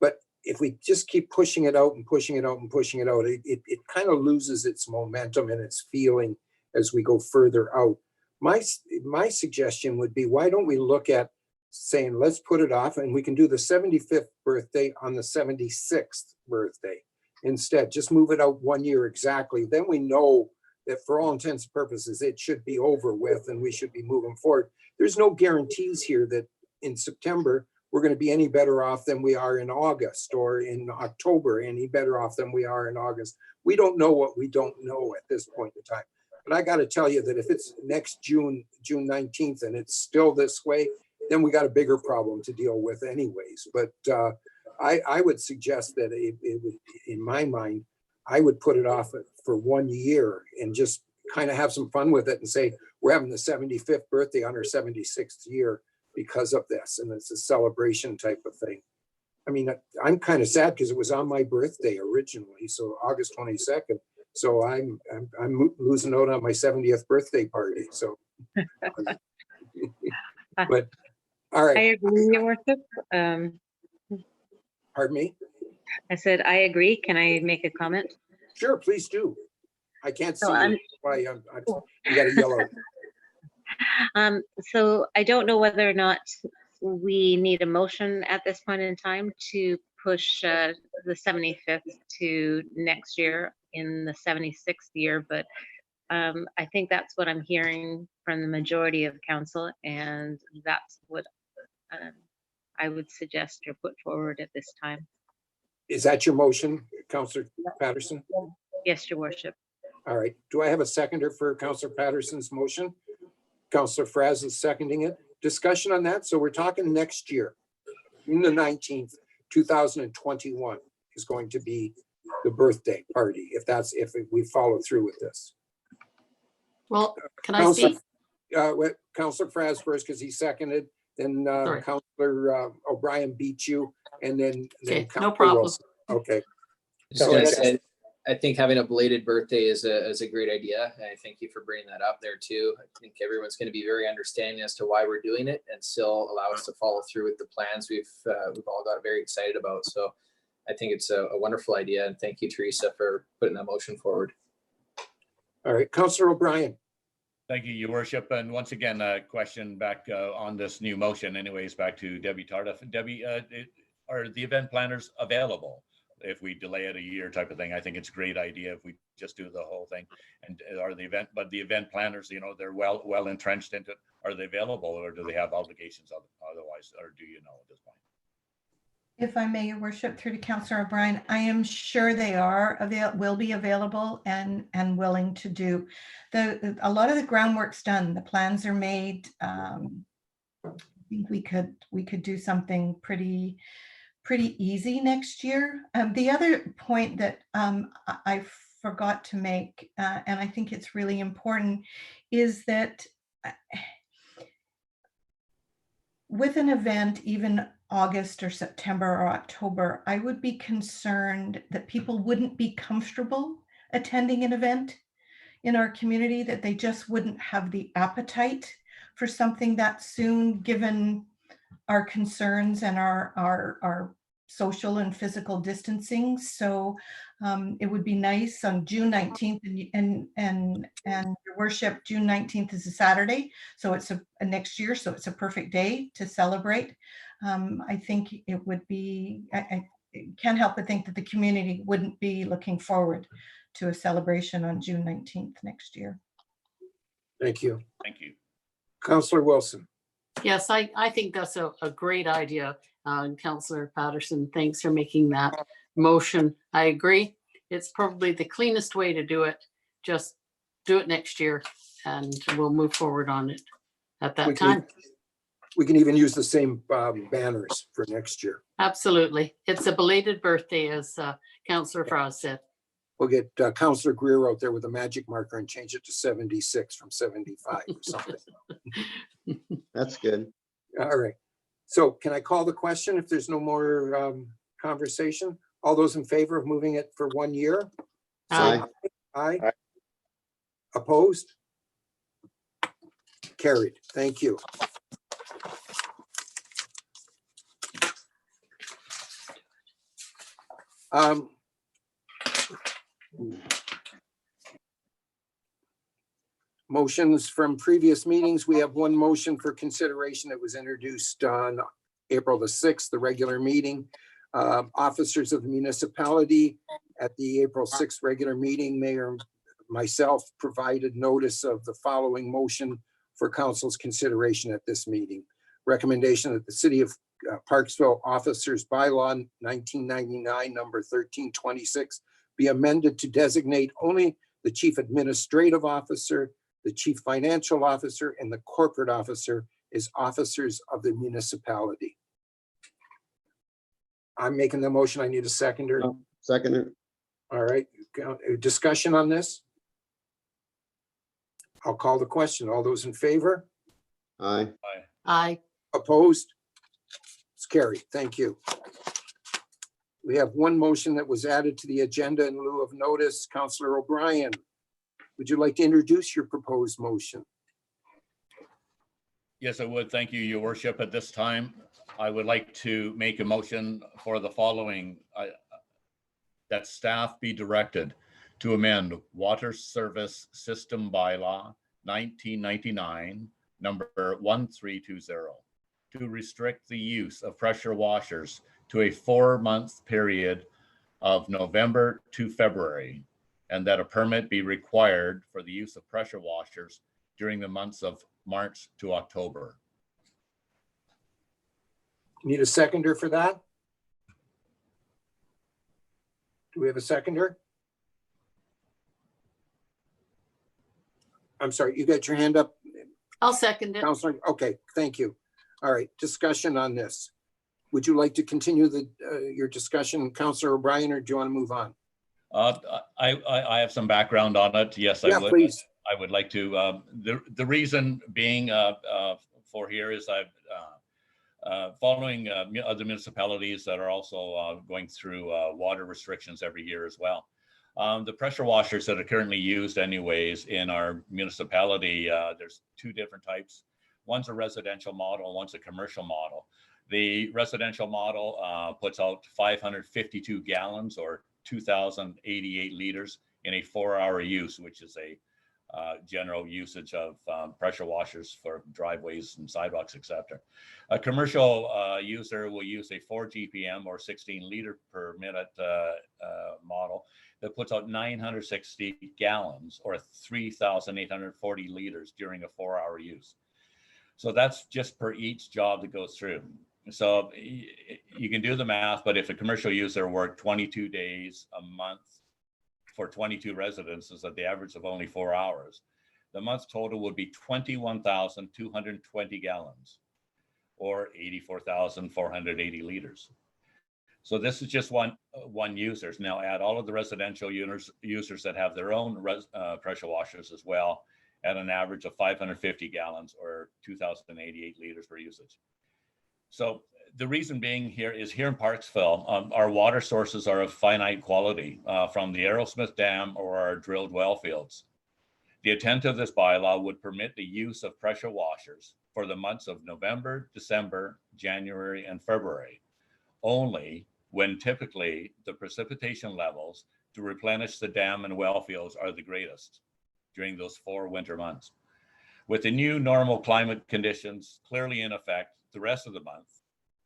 But if we just keep pushing it out and pushing it out and pushing it out, it kind of loses its momentum and its feeling as we go further out. My suggestion would be, why don't we look at saying, let's put it off, and we can do the 75th birthday on the 76th birthday instead. Just move it out 1 year exactly. Then we know that for all intents and purposes, it should be over with and we should be moving forward. There's no guarantees here that in September, we're going to be any better off than we are in August, or in October, any better off than we are in August. We don't know what we don't know at this point in time. But I got to tell you that if it's next June 19th, and it's still this way, then we got a bigger problem to deal with anyways. But I would suggest that it would, in my mind, I would put it off for 1 year and just kind of have some fun with it and say, we're having the 75th birthday on our 76th year because of this. And it's a celebration type of thing. I mean, I'm kind of sad because it was on my birthday originally, so August 22nd. So I'm losing out on my 70th birthday party. So, but all right. I agree, Your Worship. Pardon me? I said, I agree. Can I make a comment? Sure, please do. I can't see So you. Why you got a yellow. So I don't know whether or not we need a motion at this point in time to push the 75th to next year in the 76th year, but I think that's what I'm hearing from the majority of council, and that's what I would suggest or put forward at this time. Is that your motion, Councillor Patterson? Yes, Your Worship. All right. Do I have a seconder for Councillor Patterson's motion? Councillor Fraz is seconding it. Discussion on that. So we're talking next year, June the 19th, 2021 is going to be the birthday party, if we follow through with this. Well, can I speak? Councillor Fraz first, because he seconded, then Sorry. Councillor O'Brien beat you, and then Okay, no Councillor problem. Wilson. Okay. Just gonna say, I think having a belated birthday is a great idea. And I thank you for bringing that up there too. I think everyone's going to be very understanding as to why we're doing it and still allow us to follow through with the plans we've all got very excited about. So I think it's a wonderful idea. And thank you, Teresa, for putting that motion forward. All right, Councillor O'Brien. Thank you, Your Worship. And once again, a question back on this new motion anyways, back to Debbie Tardiff. Debbie, are the event planners available if we delay it a year type of thing? I think it's a great idea if we just do the whole thing. And are the event planners, they're well entrenched into it. Are they available, or do they have obligations otherwise, or do you know at this point? If I may, Your Worship, through to Councillor O'Brien, I am sure they will be available and willing to do. A lot of the groundwork's done. The plans are made. I think we could do something pretty easy next year. The other point that I forgot to make, and I think it's really important, is that with an event, even August or September or October, I would be concerned that people wouldn't be comfortable attending an event in our community, that they just wouldn't have the appetite for something that soon, given our concerns and our social and physical distancing. So it would be nice on June 19th, and Your Worship, June 19th is a Saturday, so it's a next year, so it's a perfect day to celebrate. I think it would be, I can't help but think that the community wouldn't be looking forward to a celebration on June 19th next year. Thank you. Thank you. Councillor Wilson. Yes, I think that's a great idea. Councillor Patterson, thanks for making that motion. I agree. It's probably the cleanest way to do it. Just do it next year and we'll move forward on it at that time. We can even use the same banners for next year. Absolutely. It's a belated birthday, as Councillor Frost said. We'll get Counselor Greer out there with a magic marker and change it to 76 from 75 or something. That's good. All right. So can I call the question if there's no more conversation? All those in favor of moving it for 1 year? Aye. Aye. Aye. Opposed? Carried. Thank you. Motions from previous meetings. We have one motion for consideration that was introduced on April the 6th, the regular meeting. Officers of the municipality at the April 6th regular meeting, Mayor myself provided notice of the following motion for council's consideration at this meeting. Recommendation that the City of Parksville Officers Bylaw 1999, number 1326, be amended to designate only the Chief Administrative Officer, the Chief Financial Officer, and the Corporate Officer as officers of the municipality. I'm making the motion. I need a seconder. Second. All right, discussion on this? I'll call the question. All those in favor? Aye. Aye. Opposed? It's carried. Thank you. We have one motion that was added to the agenda in lieu of notice. Councillor O'Brien, would you like to introduce your proposed motion? Yes, I would. Thank you, Your Worship. At this time, I would like to make a motion for the following, that staff be directed to amend Water Service System Bylaw 1999, number 1320, to restrict the use of pressure washers to a 4-month period of November to February, and that a permit be required for the use of pressure washers during the months of March to October. Need a seconder for that? Do we have a seconder? I'm sorry, you got your hand up, I'll second it. Councillor? Okay, thank you. All right, discussion on this. Would you like to continue your discussion, Councillor O'Brien, or do you want to move on? I have some background on it. Yes, I Yeah, would. please. I would like to. The reason being for here is I've following other municipalities that are also going through water restrictions every year as well. The pressure washers that are currently used anyways in our municipality, there's 2 different types. One's a residential model, one's a commercial model. The residential model puts out 552 gallons or 2,088 liters in a 4-hour use, which is a general usage of pressure washers for driveways and sidewalks, etc. A commercial user will use a 4 GPM or 16 liter per minute model that puts out 960 gallons or 3,840 liters during a 4-hour use. So that's just per each job that goes through. So you can do the math, but if a commercial user worked 22 days a month for 22 residences at the average of only 4 hours, the month total would be 21,220 gallons or 84,480 liters. So this is just one user. Now add all of the residential users that have their own pressure washers as well at an average of 550 gallons or 2,088 liters per usage. So the reason being here is here in Parksville, our water sources are of finite quality from the Arrowsmith Dam or our drilled well fields. The intent of this bylaw would permit the use of pressure washers for the months of November, December, January, and February, only when typically the precipitation levels to replenish the dam and well fields are the greatest during those 4 winter months. With the new normal climate conditions clearly in effect the rest of the month,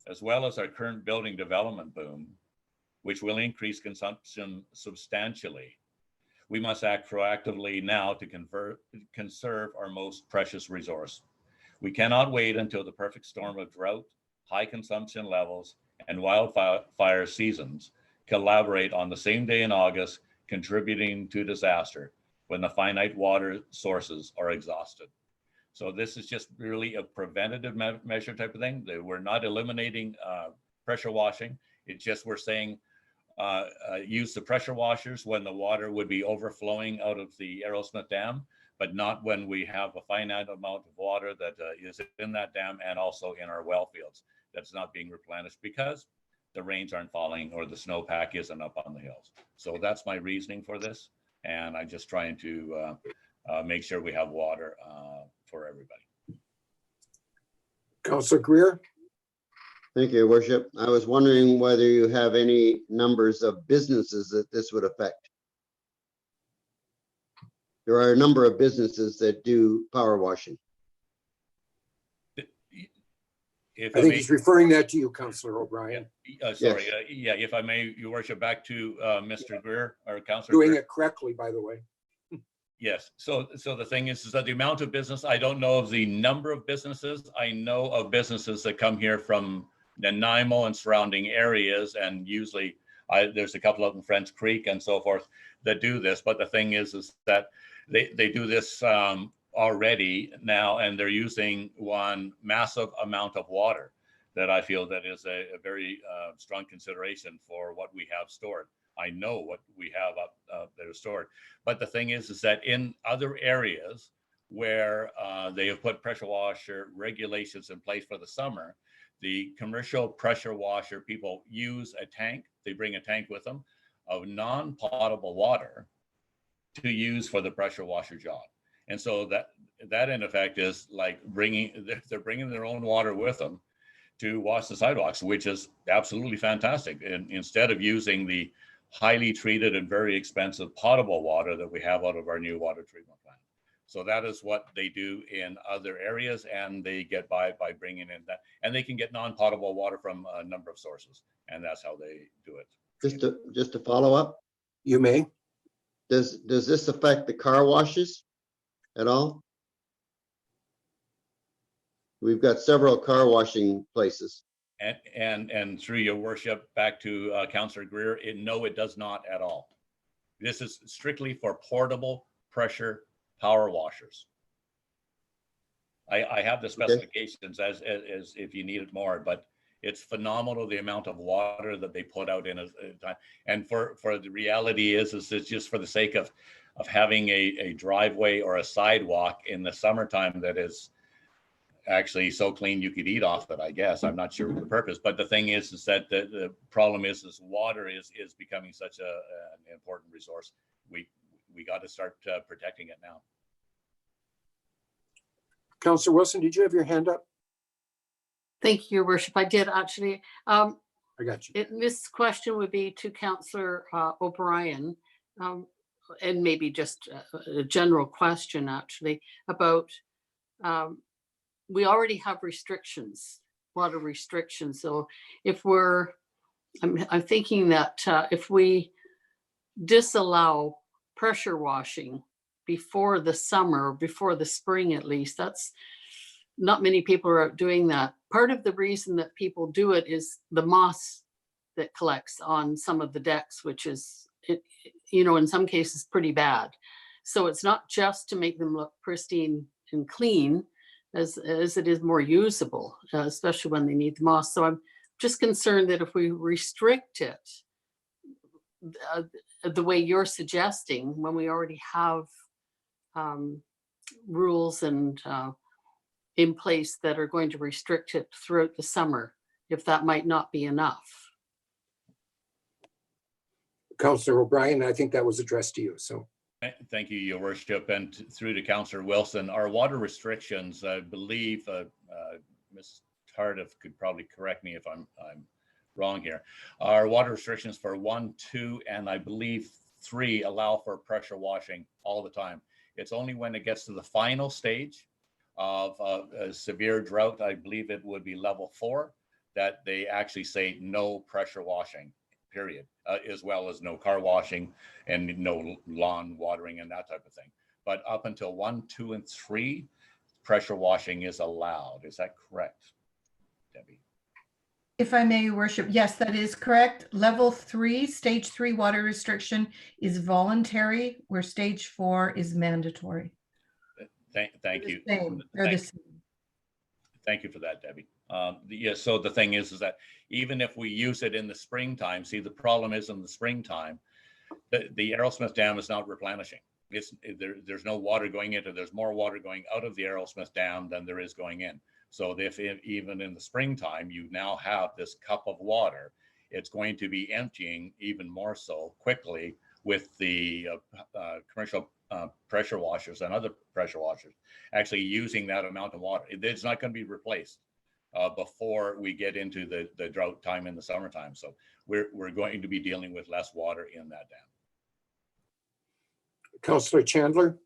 as well as our current building development boom, which will increase consumption substantially, we must act proactively now to conserve our most precious resource. We cannot wait until the perfect storm of drought, high consumption levels, and wildfire seasons collaborate on the same day in August, contributing to disaster when the finite water sources are exhausted. So this is just really a preventative measure type of thing. We're not eliminating pressure washing. It's just we're saying use the pressure washers when the water would be overflowing out of the Arrowsmith Dam, but not when we have a finite amount of water that is in that dam and also in our well fields that's not being replenished because the rains aren't falling or the snowpack isn't up on the hills. So that's my reasoning for this. And I'm just trying to make sure we have water for everybody. Councillor Greer? Thank you, Your Worship. I was wondering whether you have any numbers of businesses that this would affect. There are a number of businesses that do power washing. If I think he's referring that to you, Councillor O'Brien. sorry, Yes. yeah, if I may, Your Worship, back to Mr. Greer or Councillor Doing Greer. it correctly, by the way. Yes, so the thing is that the amount of business, I don't know of the number of businesses. I know of businesses that come here from Nanaimo and surrounding areas, and usually there's a couple of them, French Creek and so forth, that do this. But the thing is that they do this already now, and they're using one massive amount of water that I feel that is a very strong consideration for what we have stored. I know what we have up that is stored. But the thing is that in other areas where they have put pressure washer regulations in place for the summer, the commercial pressure washer people use a tank. They bring a tank with them of non-potable water to use for the pressure washer job. And so that in effect is like they're bringing their own water with them to wash the sidewalks, which is absolutely fantastic. And instead of using the highly treated and very expensive potable water that we have out of our new water treatment plant. So that is what they do in other areas, and they get by bringing in that, and they can get non-potable water from a number of sources, and that's how they do it. Just to follow up, You may. does this affect the car washes at all? We've got several car washing places. And through your worship, back to Councillor Greer, no, it does not at all. This is strictly for portable pressure power washers. I have the specifications as if you need it more, but it's phenomenal the amount of water that they put out in a time. And for the reality is it's just for the sake of having a driveway or a sidewalk in the summertime that is actually so clean you could eat off it, I guess. I'm not sure the purpose, but the thing is that the problem is water is becoming such an important resource. We got to start protecting it now. Councillor Wilson, did you have your hand up? Thank you, Your Worship. I did actually. I got you. This question would be to Councillor O'Brien, and maybe just a general question actually about we already have restrictions, water restrictions. So if I'm thinking that if we disallow pressure washing before the summer, before the spring at least, that's not many people are out doing that. Part of the reason that people do it is the moss that collects on some of the decks, which is, in some cases pretty bad. So it's not just to make them look pristine and clean, as it is more usable, especially when they need the moss. So I'm just concerned that if we restrict it the way you're suggesting, when we already have rules and in place that are going to restrict it throughout the summer, if that might not be enough. Councillor O'Brien, I think that was addressed to you, so. Thank you, Your Worship, and through to Councillor Wilson. Our water restrictions, I believe, Ms. Tardiff could probably correct me if I'm wrong here. Our water restrictions for 1, 2, and I believe 3 allow for pressure washing all the time. It's only when it gets to the final stage of a severe drought, I believe it would be level 4, that they actually say no pressure washing. Period, as well as no car washing and no lawn watering and that type of thing. But up until 1, 2, and 3, pressure washing is allowed. Is that correct, Debbie? If I may, Your Worship, yes, that is correct. Level 3, stage 3 water restriction is voluntary, where stage 4 is mandatory. Thank you. They're the same. Thank you for that, Debbie. Yeah, so the thing is that even if we use it in the springtime, see, the problem is in the springtime, the Arrowsmith Dam is not replenishing. There's no water going into, there's more water going out of the Arrowsmith Dam than there is going in. So if even in the springtime, you now have this cup of water, it's going to be emptying even more so quickly with the commercial pressure washers and other pressure washers actually using that amount of water. It's not going to be replaced before we get into the drought time in the summertime. So we're going to be dealing with less water in that dam. Councillor Chandler?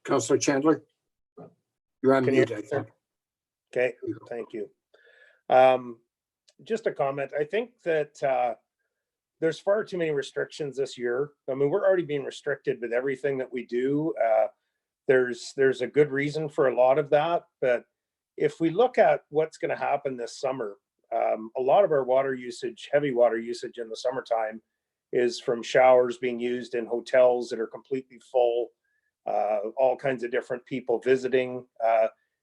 Councillor Chandler? You're on Can you mute, I think. Okay, thank you. Just a comment. I think that there's far too many restrictions this year. I mean, we're already being restricted with everything that we do. There's a good reason for a lot of that, but if we look at what's going to happen this summer, a lot of our water usage, heavy water usage in the summertime, is from showers being used in hotels that are completely full, all kinds of different people visiting.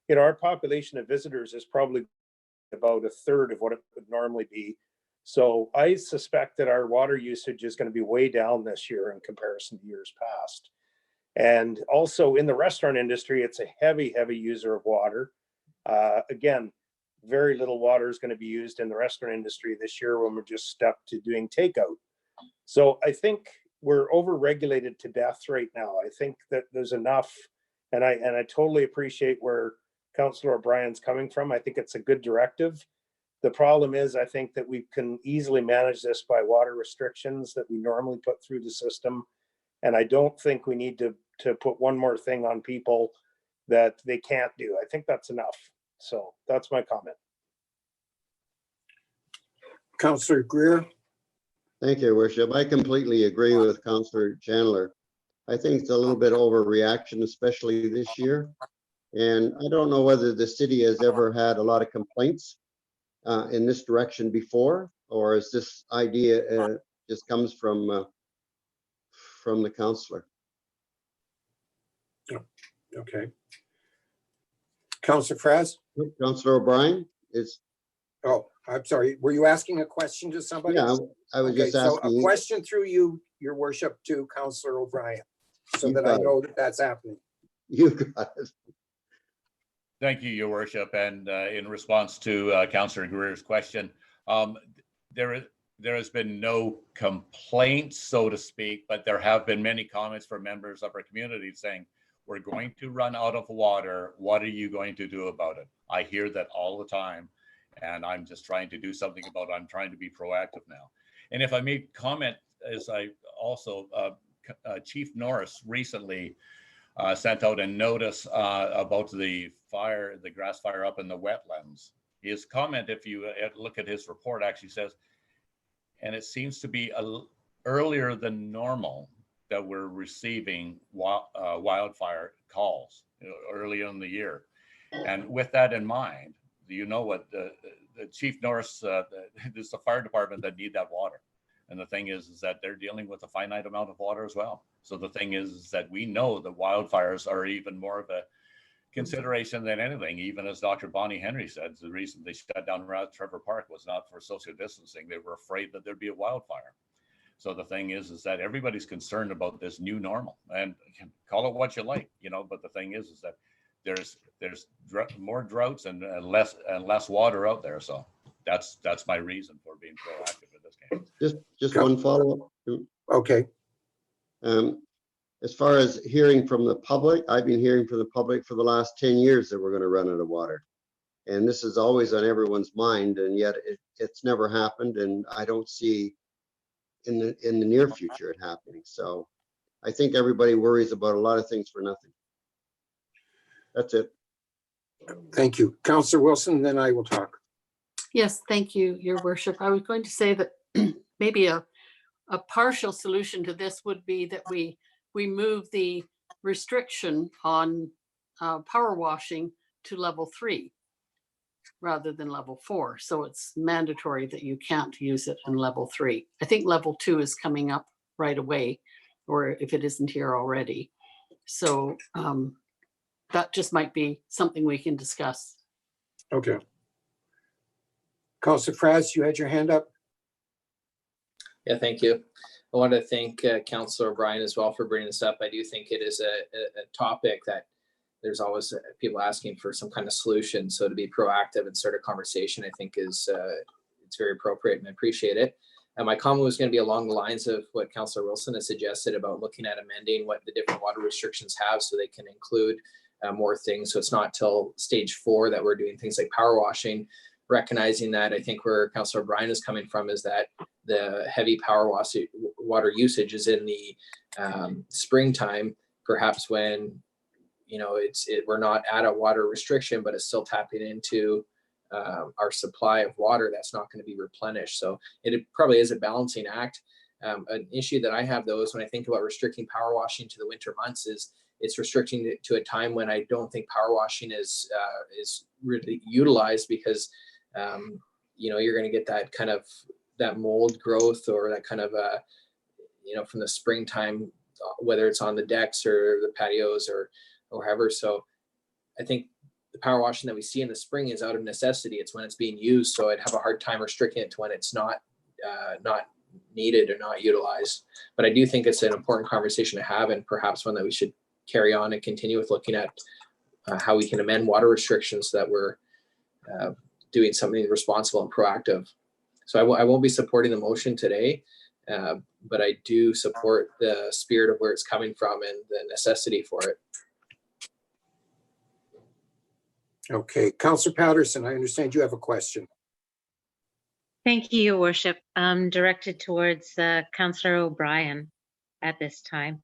You know, our population of visitors is probably about a third of what it would normally be. So I suspect that our water usage is going to be way down this year in comparison to years past. And also in the restaurant industry, it's a heavy user of water. Again, very little water is going to be used in the restaurant industry this year when we're just stuck to doing takeout. So I think we're over-regulated to death right now. I think that there's enough, and I totally appreciate where Councillor O'Brien's coming from. I think it's a good directive. The problem is, I think that we can easily manage this by water restrictions that we normally put through the system. And I don't think we need to put one more thing on people that they can't do. I think that's enough. So that's my comment. Councillor Greer? Thank you, Your Worship. I completely agree with Councillor Chandler. I think it's a little bit overreaction, especially this year. And I don't know whether the city has ever had a lot of complaints in this direction before, or is this idea just comes from the councillor? Okay. Councillor Fraz? Councillor O'Brien is. Oh, I'm sorry. Were you asking a question to somebody? Yeah, I was just So asking. a question through you, Your Worship, to Councillor O'Brien, so You that I got it. know that that's happening. You got it. Thank you, Your Worship. And in response to Councillor Greer's question, there has been no complaints, so to speak, but there have been many comments from members of our community saying, we're going to run out of water. What are you going to do about it? I hear that all the time, and I'm just trying to do something about it. I'm trying to be proactive now. And if I may comment, as I also, Chief Norris recently sent out a notice about the fire, the grass fire up in the wetlands. His comment, if you look at his report, actually says, and it seems to be earlier than normal that we're receiving wildfire calls early in the year. And with that in mind, you know what the Chief Norris, it's the fire department that need that water. And the thing is that they're dealing with a finite amount of water as well. So the thing is that we know that wildfires are even more of a consideration than anything. Even as Dr. Bonnie Henry said, the reason they shut down Trevor Park was not for social distancing. They were afraid that there'd be a wildfire. So the thing is that everybody's concerned about this new normal, and call it what you like, you know, but the thing is that there's more droughts and less water out there. So that's my reason for being proactive in this case. Just one follow-up. Okay. As far as hearing from the public, I've been hearing from the public for the last 10 years that we're going to run out of water. And this is always on everyone's mind, and yet it's never happened, and I don't see in the near future it happening. So I think everybody worries about a lot of things for nothing. That's it. Thank you. Councillor Wilson, then I will talk. Yes, thank you, Your Worship. I was going to say that maybe a partial solution to this would be that we move the restriction on power washing to level 3 rather than level 4. So it's mandatory that you can't use it in level 3. I think level 2 is coming up right away, or if it isn't here already. So that just might be something we can discuss. Okay. Councillor Fraz, you had your hand up? Yeah, thank you. I want to thank Councillor O'Brien as well for bringing this up. I do think it is a topic that there's always people asking for some kind of solution. So to be proactive and start a conversation, I think is it's very appropriate, and I appreciate it. And my comment was going to be along the lines of what Councillor Wilson has suggested about looking at amending what the different water restrictions have so they can include more things. So it's not till stage 4 that we're doing things like power washing, recognizing that I think where Councillor O'Brien is coming from is that the heavy power water usage is in the springtime, perhaps when, you know, we're not at a water restriction, but it's still tapping into our supply of water that's not going to be replenished. So it probably is a balancing act. An issue that I have though is when I think about restricting power washing to the winter months is it's restricting it to a time when I don't think power washing is really utilized because you know, you're going to get that kind of that mold growth or that kind of you know, from the springtime, whether it's on the decks or the patios or however. So I think the power washing that we see in the spring is out of necessity. It's when it's being used. So I'd have a hard time restricting it to when it's not needed or not utilized. But I do think it's an important conversation to have, and perhaps one that we should carry on and continue with looking at how we can amend water restrictions so that we're doing something responsible and proactive. So I won't be supporting the motion today, but I do support the spirit of where it's coming from and the necessity for it. Okay, Councillor Patterson, I understand you have a question. Thank you, Your Worship. Directed towards Councillor O'Brien at this time.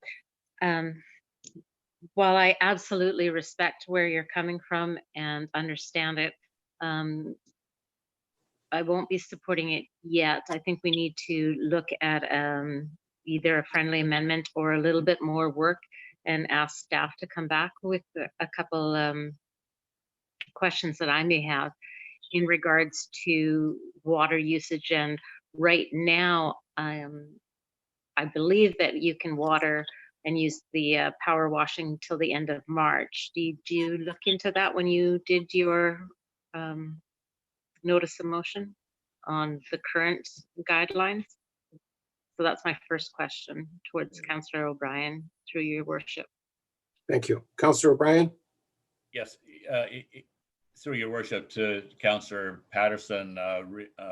While I absolutely respect where you're coming from and understand it, I won't be supporting it yet. I think we need to look at either a friendly amendment or a little bit more work and ask staff to come back with a couple questions that I may have in regards to water usage. And right now, I believe that you can water and use the power washing till the end of March. Did you look into that when you did your notice of motion on the current guidelines? So that's my first question towards Councillor O'Brien, through your worship. Thank you. Councillor O'Brien? Yes, through your worship to Councillor Patterson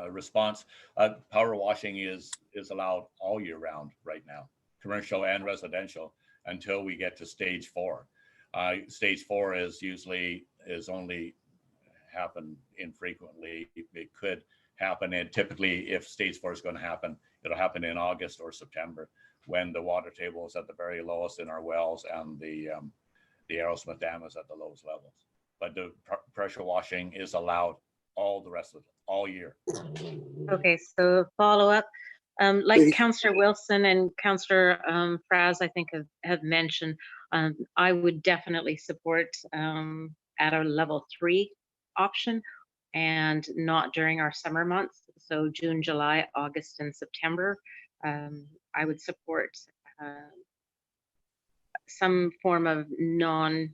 response, power washing is allowed all year round right now, commercial and residential, until we get to stage 4. Stage 4 is only happen infrequently. It could happen, and typically if stage 4 is going to happen, it'll happen in August or September when the water table is at the very lowest in our wells and the Aerosmith Dam is at the lowest levels. But the pressure washing is allowed all the rest of it, all year. Okay, so follow up. Like Councillor Wilson and Councillor Fraz, I think have mentioned, I would definitely support at a level 3 option and not during our summer months. So June, July, August, and September. I would support some form of non-power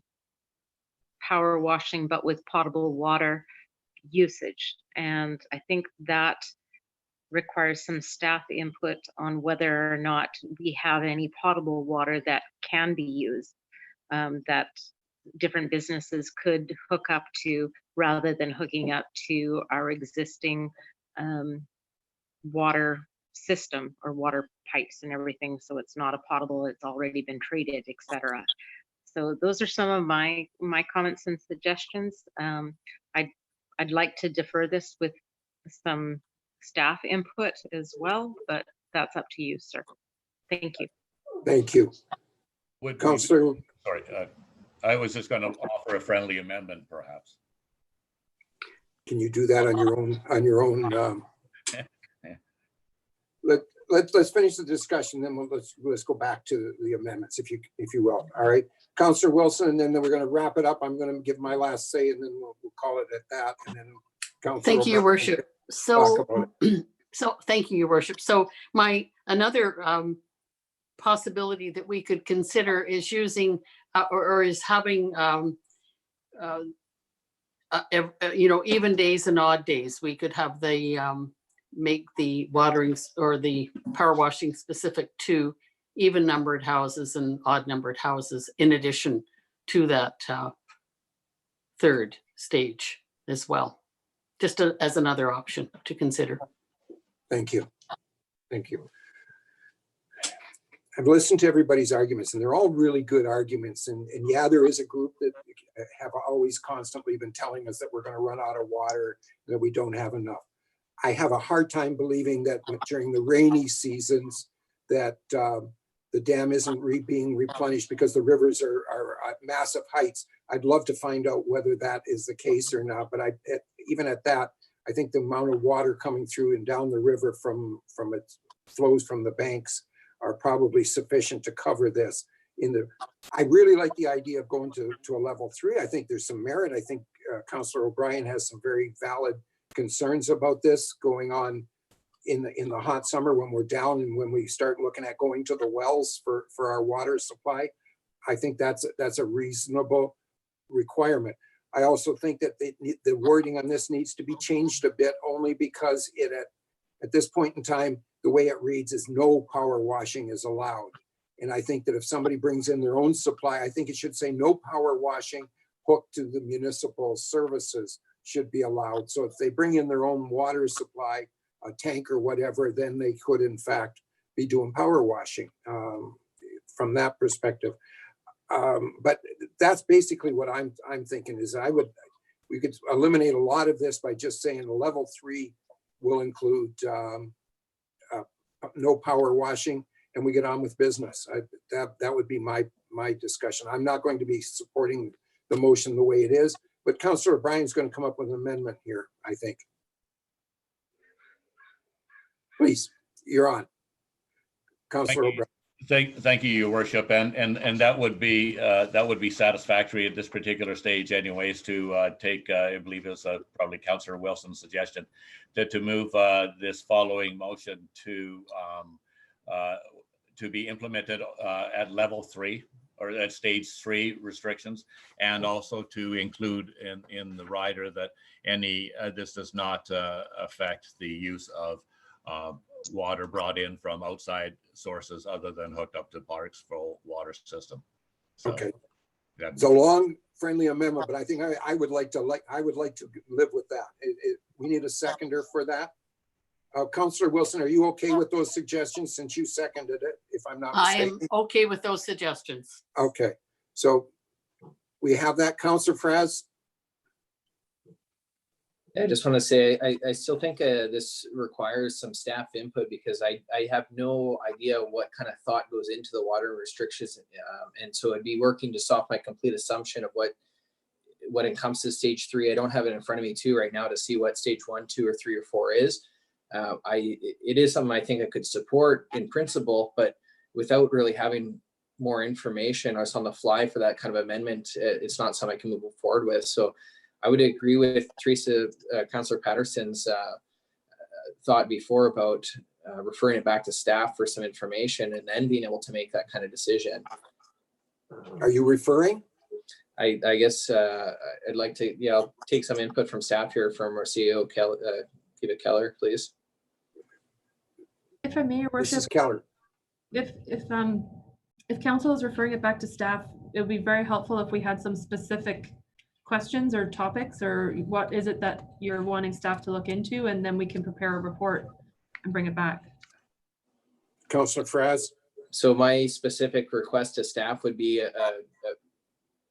washing, but with potable water usage. And I think that requires some staff input on whether or not we have any potable water that can be used, that different businesses could hook up to rather than hooking up to our existing water system or water pipes and everything. So it's not a potable, it's already been treated, etc. So those are some of my comments and suggestions. I'd like to defer this with some staff input as well, but that's up to you, sir. Thank you. Thank you. Councillor. Sorry, I was just going to offer a friendly amendment, perhaps. Can you do that on your own? Let's finish the discussion, then let's go back to the amendments, if you will. All right, Councillor Wilson, and then we're going to wrap it up. I'm going to give my last say, and then we'll call it at that. And then Councillor. Thank you, Your Worship. So thank you, Your Worship. So another possibility that we could consider is using or is having even days and odd days. We could have the, make the waterings or the power washing specific to even numbered houses and odd numbered houses in addition to that third stage as well, just as another option to consider. Thank you. Thank you. I've listened to everybody's arguments and they're all really good arguments. And yeah, there is a group that have always constantly been telling us that we're going to run out of water, that we don't have enough. I have a hard time believing that during the rainy seasons that the dam isn't being replenished because the rivers are at massive heights. I'd love to find out whether that is the case or not, but even at that, I think the amount of water coming through and down the river from its flows from the banks are probably sufficient to cover this. I really like the idea of going to a level 3. I think there's some merit. I think Councillor O'Brien has some very valid concerns about this going on in the hot summer when we're down and when we start looking at going to the wells for our water supply. I think that's a reasonable requirement. I also think that the wording on this needs to be changed a bit, only because at this point in time, the way it reads is no power washing is allowed. And I think that if somebody brings in their own supply, I think it should say no power washing hooked to the municipal services should be allowed. So if they bring in their own water supply, a tank or whatever, then they could in fact be doing power washing from that perspective. But that's basically what I'm thinking is we could eliminate a lot of this by just saying the level 3 will include no power washing, and we get on with business. That would be my discussion. I'm not going to be supporting the motion the way it is, but Councillor O'Brien's going to come up with an amendment here, I think. Please, you're on. Councillor O'Brien. Thank you, Your Worship, and that would be satisfactory at this particular stage, anyways. To take, I believe it was probably Councillor Wilson's suggestion to move this following motion to be implemented at level 3 or at stage 3 restrictions, and also to include in the rider that this does not affect the use of water brought in from outside sources other than hooked up to Park's full water system. So, okay, it's a long, friendly amendment, but I think I would like to live with that. We need a seconder for that. Councillor Wilson, are you okay with those suggestions since you seconded it? If I'm not mistaken, I am okay with those suggestions. Okay, so we have that. Councillor Fraz. I just want to say, I still think this requires some staff input because I have no idea what kind of thought goes into the water restrictions. And so I'd be working to stop my complete assumption of what encompasses stage 3. I don't have it in front of me too right now to see what stage 1, 2, or 3, or 4 is. It is something I think I could support in principle, but without really having more information or it's on the fly for that kind of amendment, it's not something I can move forward with. So I would agree with Teresa, Councillor Patterson's thought before about referring it back to staff for some information and then being able to make that kind of decision. Are you referring? I guess I'd like to take some input from staff here from our CEO, Kiva Keller, please. If I may, Your Worship. Mrs. Keller. If council is referring it back to staff, it would be very helpful if we had some specific questions or topics, or what is it that you're wanting staff to look into, and then we can prepare a report and bring it back. Councillor Fraz. So my specific request to staff would be a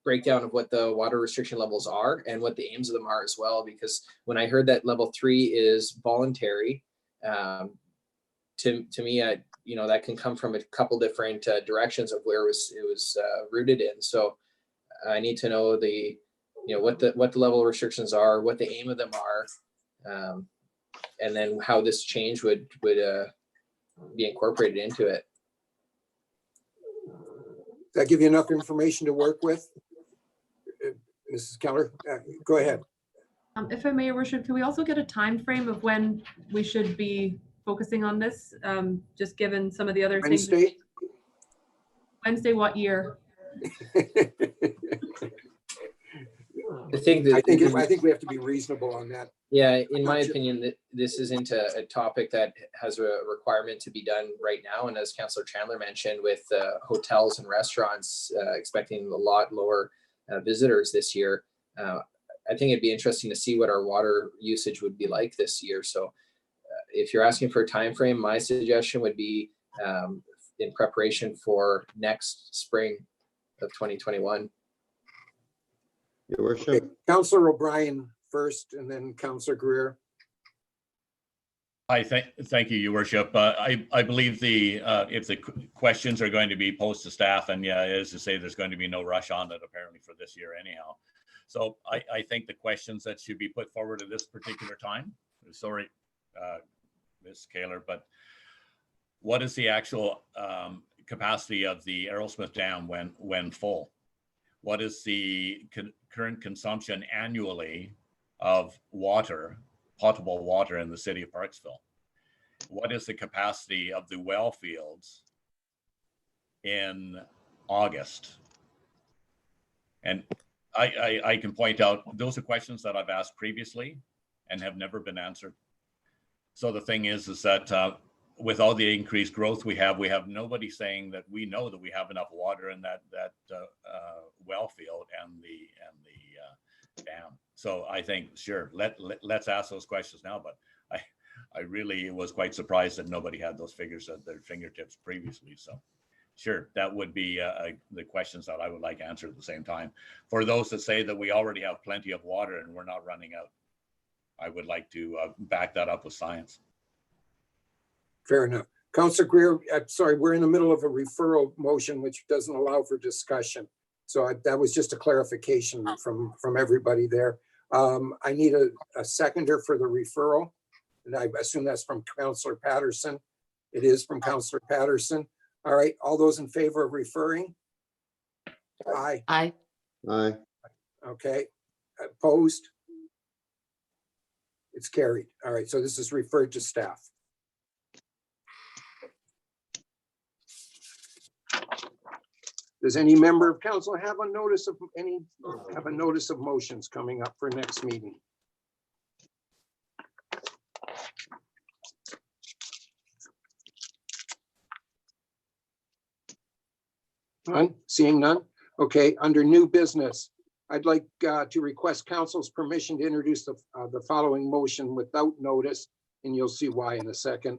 breakdown of what the water restriction levels are and what the aims of them are as well, because when I heard that level 3 is voluntary, to me, that can come from a couple different directions of where it was rooted in. So I need to know what the level of restrictions are, what the aim of them are, and then how this change would be incorporated into it. Does that give you enough information to work with? Mrs. Keller, go ahead. If I may, Your Worship, can we also get a time frame of when we should be focusing on this, just given some of the other things? Wednesday, what year? I think that. I think we have to be reasonable on that. Yeah, in my Gotcha. opinion, that this isn't a topic that has a requirement to be done right now. And as Councillor Chandler mentioned, with hotels and restaurants expecting a lot lower visitors this year, I think it'd be interesting to see what our water usage would be like this year. So if you're asking for a time frame, my suggestion would be in preparation for next spring of 2021. Your worship. Okay, Councillor O'Brien first, and then Councillor Greer. Thank you, Your Worship. I believe if the questions are going to be posed to staff, and yeah, as to say, there's going to be no rush on it apparently for this year anyhow. So I think the questions that should be put forward at this particular time, sorry, Ms. Kaler, but what is the actual capacity of the Arrowsmith Dam when full? What is the current consumption annually of water, potable water in the city of Parksville? What is the capacity of the well fields in August? And I can point out, those are questions that I've asked previously and have never been answered. So the thing is that with all the increased growth we have nobody saying that we know that we have enough water in that well field and the dam. So I think, sure, let's ask those questions now, but I really was quite surprised that nobody had those figures at their fingertips previously. So sure, that would be the questions that I would like answered at the same time. For those that say that we already have plenty of water and we're not running out, I would like to back that up with science. Fair enough. Councillor Greer, I'm sorry, we're in the middle of a referral motion, which doesn't allow for discussion. So that was just a clarification from everybody there. I need a seconder for the referral. And I assume that's from Councillor Patterson. It is from Councillor Patterson. All right, all those in favor of referring? Aye. Aye. Aye. Okay, opposed? It's carried. All right, so this is referred to staff. Does any member of council have a notice of motions coming up for next meeting? None? Seeing none? Okay, under new business, I'd like to request council's permission to introduce the following motion without notice, and you'll see why in a second.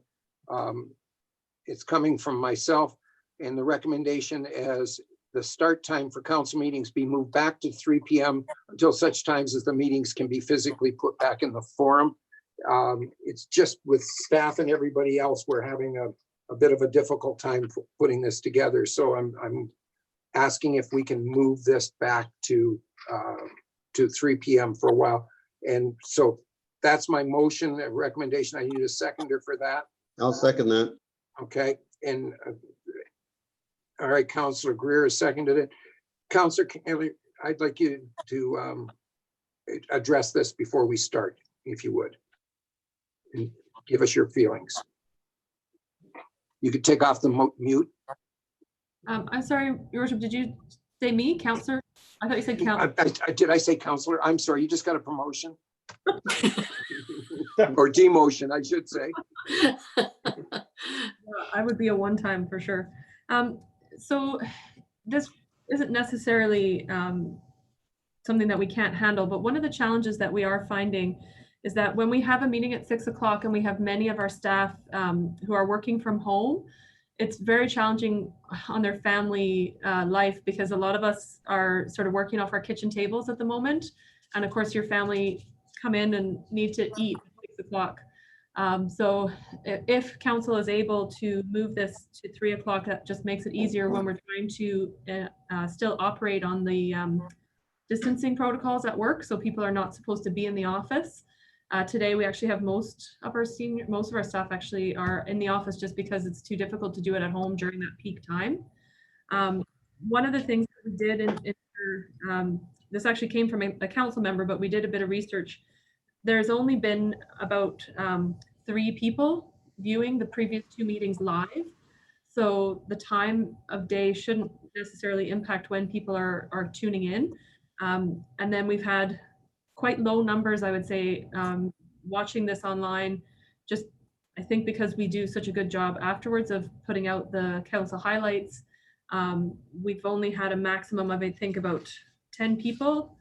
It's coming from myself, and the recommendation as the start time for council meetings be moved back to 3 p.m. until such times as the meetings can be physically put back in the forum. It's just with staff and everybody else, we're having a bit of a difficult time putting this together. So I'm asking if we can move this back to 3 p.m. for a while. And so that's my motion, a recommendation. I need a seconder for that. I'll second that. Okay, and all right, Councillor Greer has seconded it. Councillor Kelly, I'd like you to address this before we start, if you would, and give us your feelings. You could take off the mute. I'm sorry, Your Worship, did you say me, Councillor? I thought you said Councillor. Did I say Councillor? I'm sorry, you just got a promotion. Or demotion, I should say. I would be a one-time for sure. So this isn't necessarily something that we can't handle, but one of the challenges that we are finding is that when we have a meeting at 6 o'clock and we have many of our staff who are working from home, it's very challenging on their family life, because a lot of us are sort of working off our kitchen tables at the moment. And of course, your family come in and need to eat at 6 o'clock. So if council is able to move this to 3 o'clock, that just makes it easier when we're trying to still operate on the distancing protocols at work. So people are not supposed to be in the office. Today, we actually have most of our staff actually are in the office just because it's too difficult to do it at home during that peak time. One of the things that we did this actually came from a council member, but we did a bit of research. There's only been about 3 people viewing the previous 2 meetings live. So the time of day shouldn't necessarily impact when people are tuning in. And then we've had quite low numbers, I would say, watching this online. Just, I think because we do such a good job afterwards of putting out the council highlights, we've only had a maximum of, I think, about 10 people.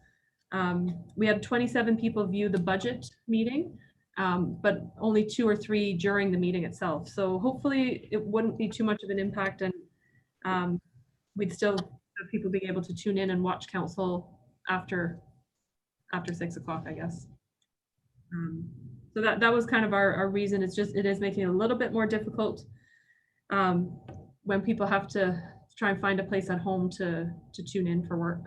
We had 27 people view the budget meeting, but only 2 or 3 during the meeting itself. So hopefully it wouldn't be too much of an impact, and we'd still have people being able to tune in and watch council after 6 o'clock, I guess. So that was kind of our reason. It's just, it is making it a little bit more difficult when people have to try and find a place at home to tune in for work.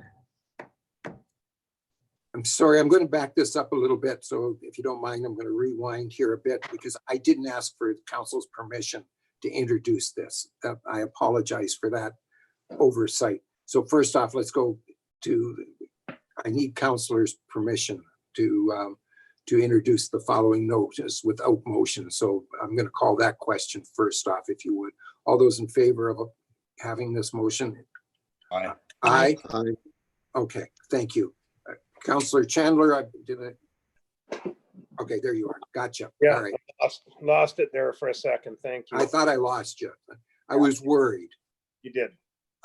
I'm sorry, I'm going to back this up a little bit. So if you don't mind, I'm going to rewind here a bit because I didn't ask for council's permission to introduce this. I apologize for that oversight. So first off, let's go to, I need councilor's permission to introduce the following notice without motion. So I'm going to call that question first off, if you would. All those in favor of having this motion? Aye. Aye. Aye. Okay, thank you. Councillor Chandler, I did it. Okay, there you are. Gotcha. Yeah, All right. lost it there for a second. Thank you. I thought I lost you. I was worried. You did.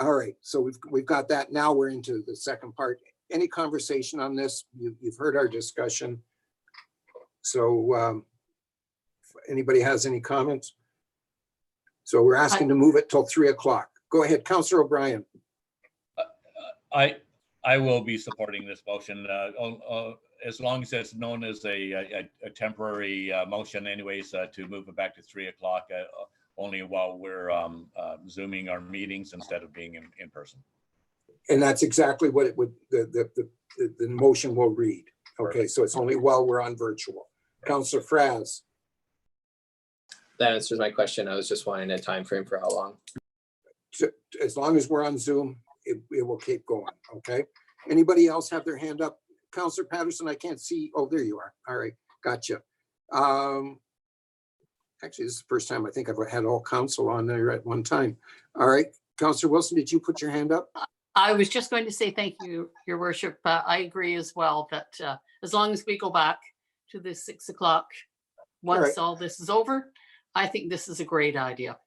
All right, so we've got that. Now we're into the second part. Any conversation on this? You've heard our discussion. So if anybody has any comments? So we're asking to move it till 3 o'clock. Go ahead, Councillor O'Brien. I will be supporting this motion as long as it's known as a temporary motion anyways, to move it back to 3 o'clock only while we're Zooming our meetings instead of being in person. And that's exactly what it would, the motion will read. Okay, so it's only while we're on virtual. Councillor Fraz. That answers my question. I was just wanting a time frame for how long. As long as we're on Zoom, it will keep going, okay? Anybody else have their hand up? Councillor Patterson, I can't see. Oh, there you are. All right, gotcha. Actually, this is the first time I think I've had all council on there at one time. All right, Councillor Wilson, did you put your hand up? I was just going to say thank you, Your Worship. I agree as well that as long as we go back to the 6 o'clock, once all this is over, I think this is a great idea.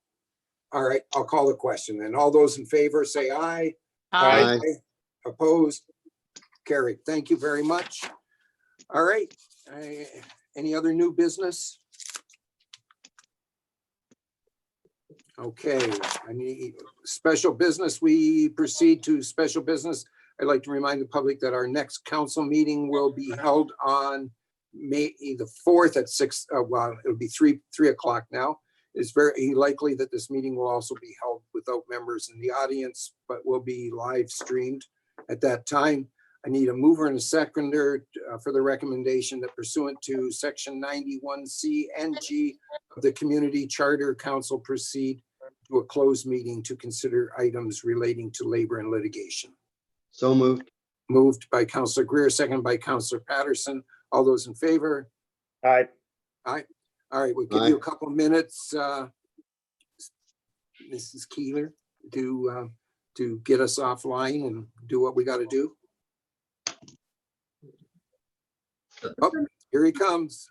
All right, I'll call the question then. All those in favor say aye. Aye. Opposed? Carried. Thank you very much. All right. Any other new business? Okay, I need special business. We proceed to special business. I'd like to remind the public that our next council meeting will be held on May the 4th at 6. Well, it'll be 3 o'clock now. It's very likely that this meeting will also be held without members in the audience, but will be live streamed at that time. I need a mover and a seconder for the recommendation that pursuant to section 91C and G of the Community Charter, Council proceed to a closed meeting to consider items relating to labor and litigation. So moved. Moved by Councillor Greer, seconded by Councillor Patterson. All those in favor? Aye. Aye. All right, we'll give you a couple of minutes, Mrs. Keeler, to get us offline and do what we got to do. Oh, here he comes.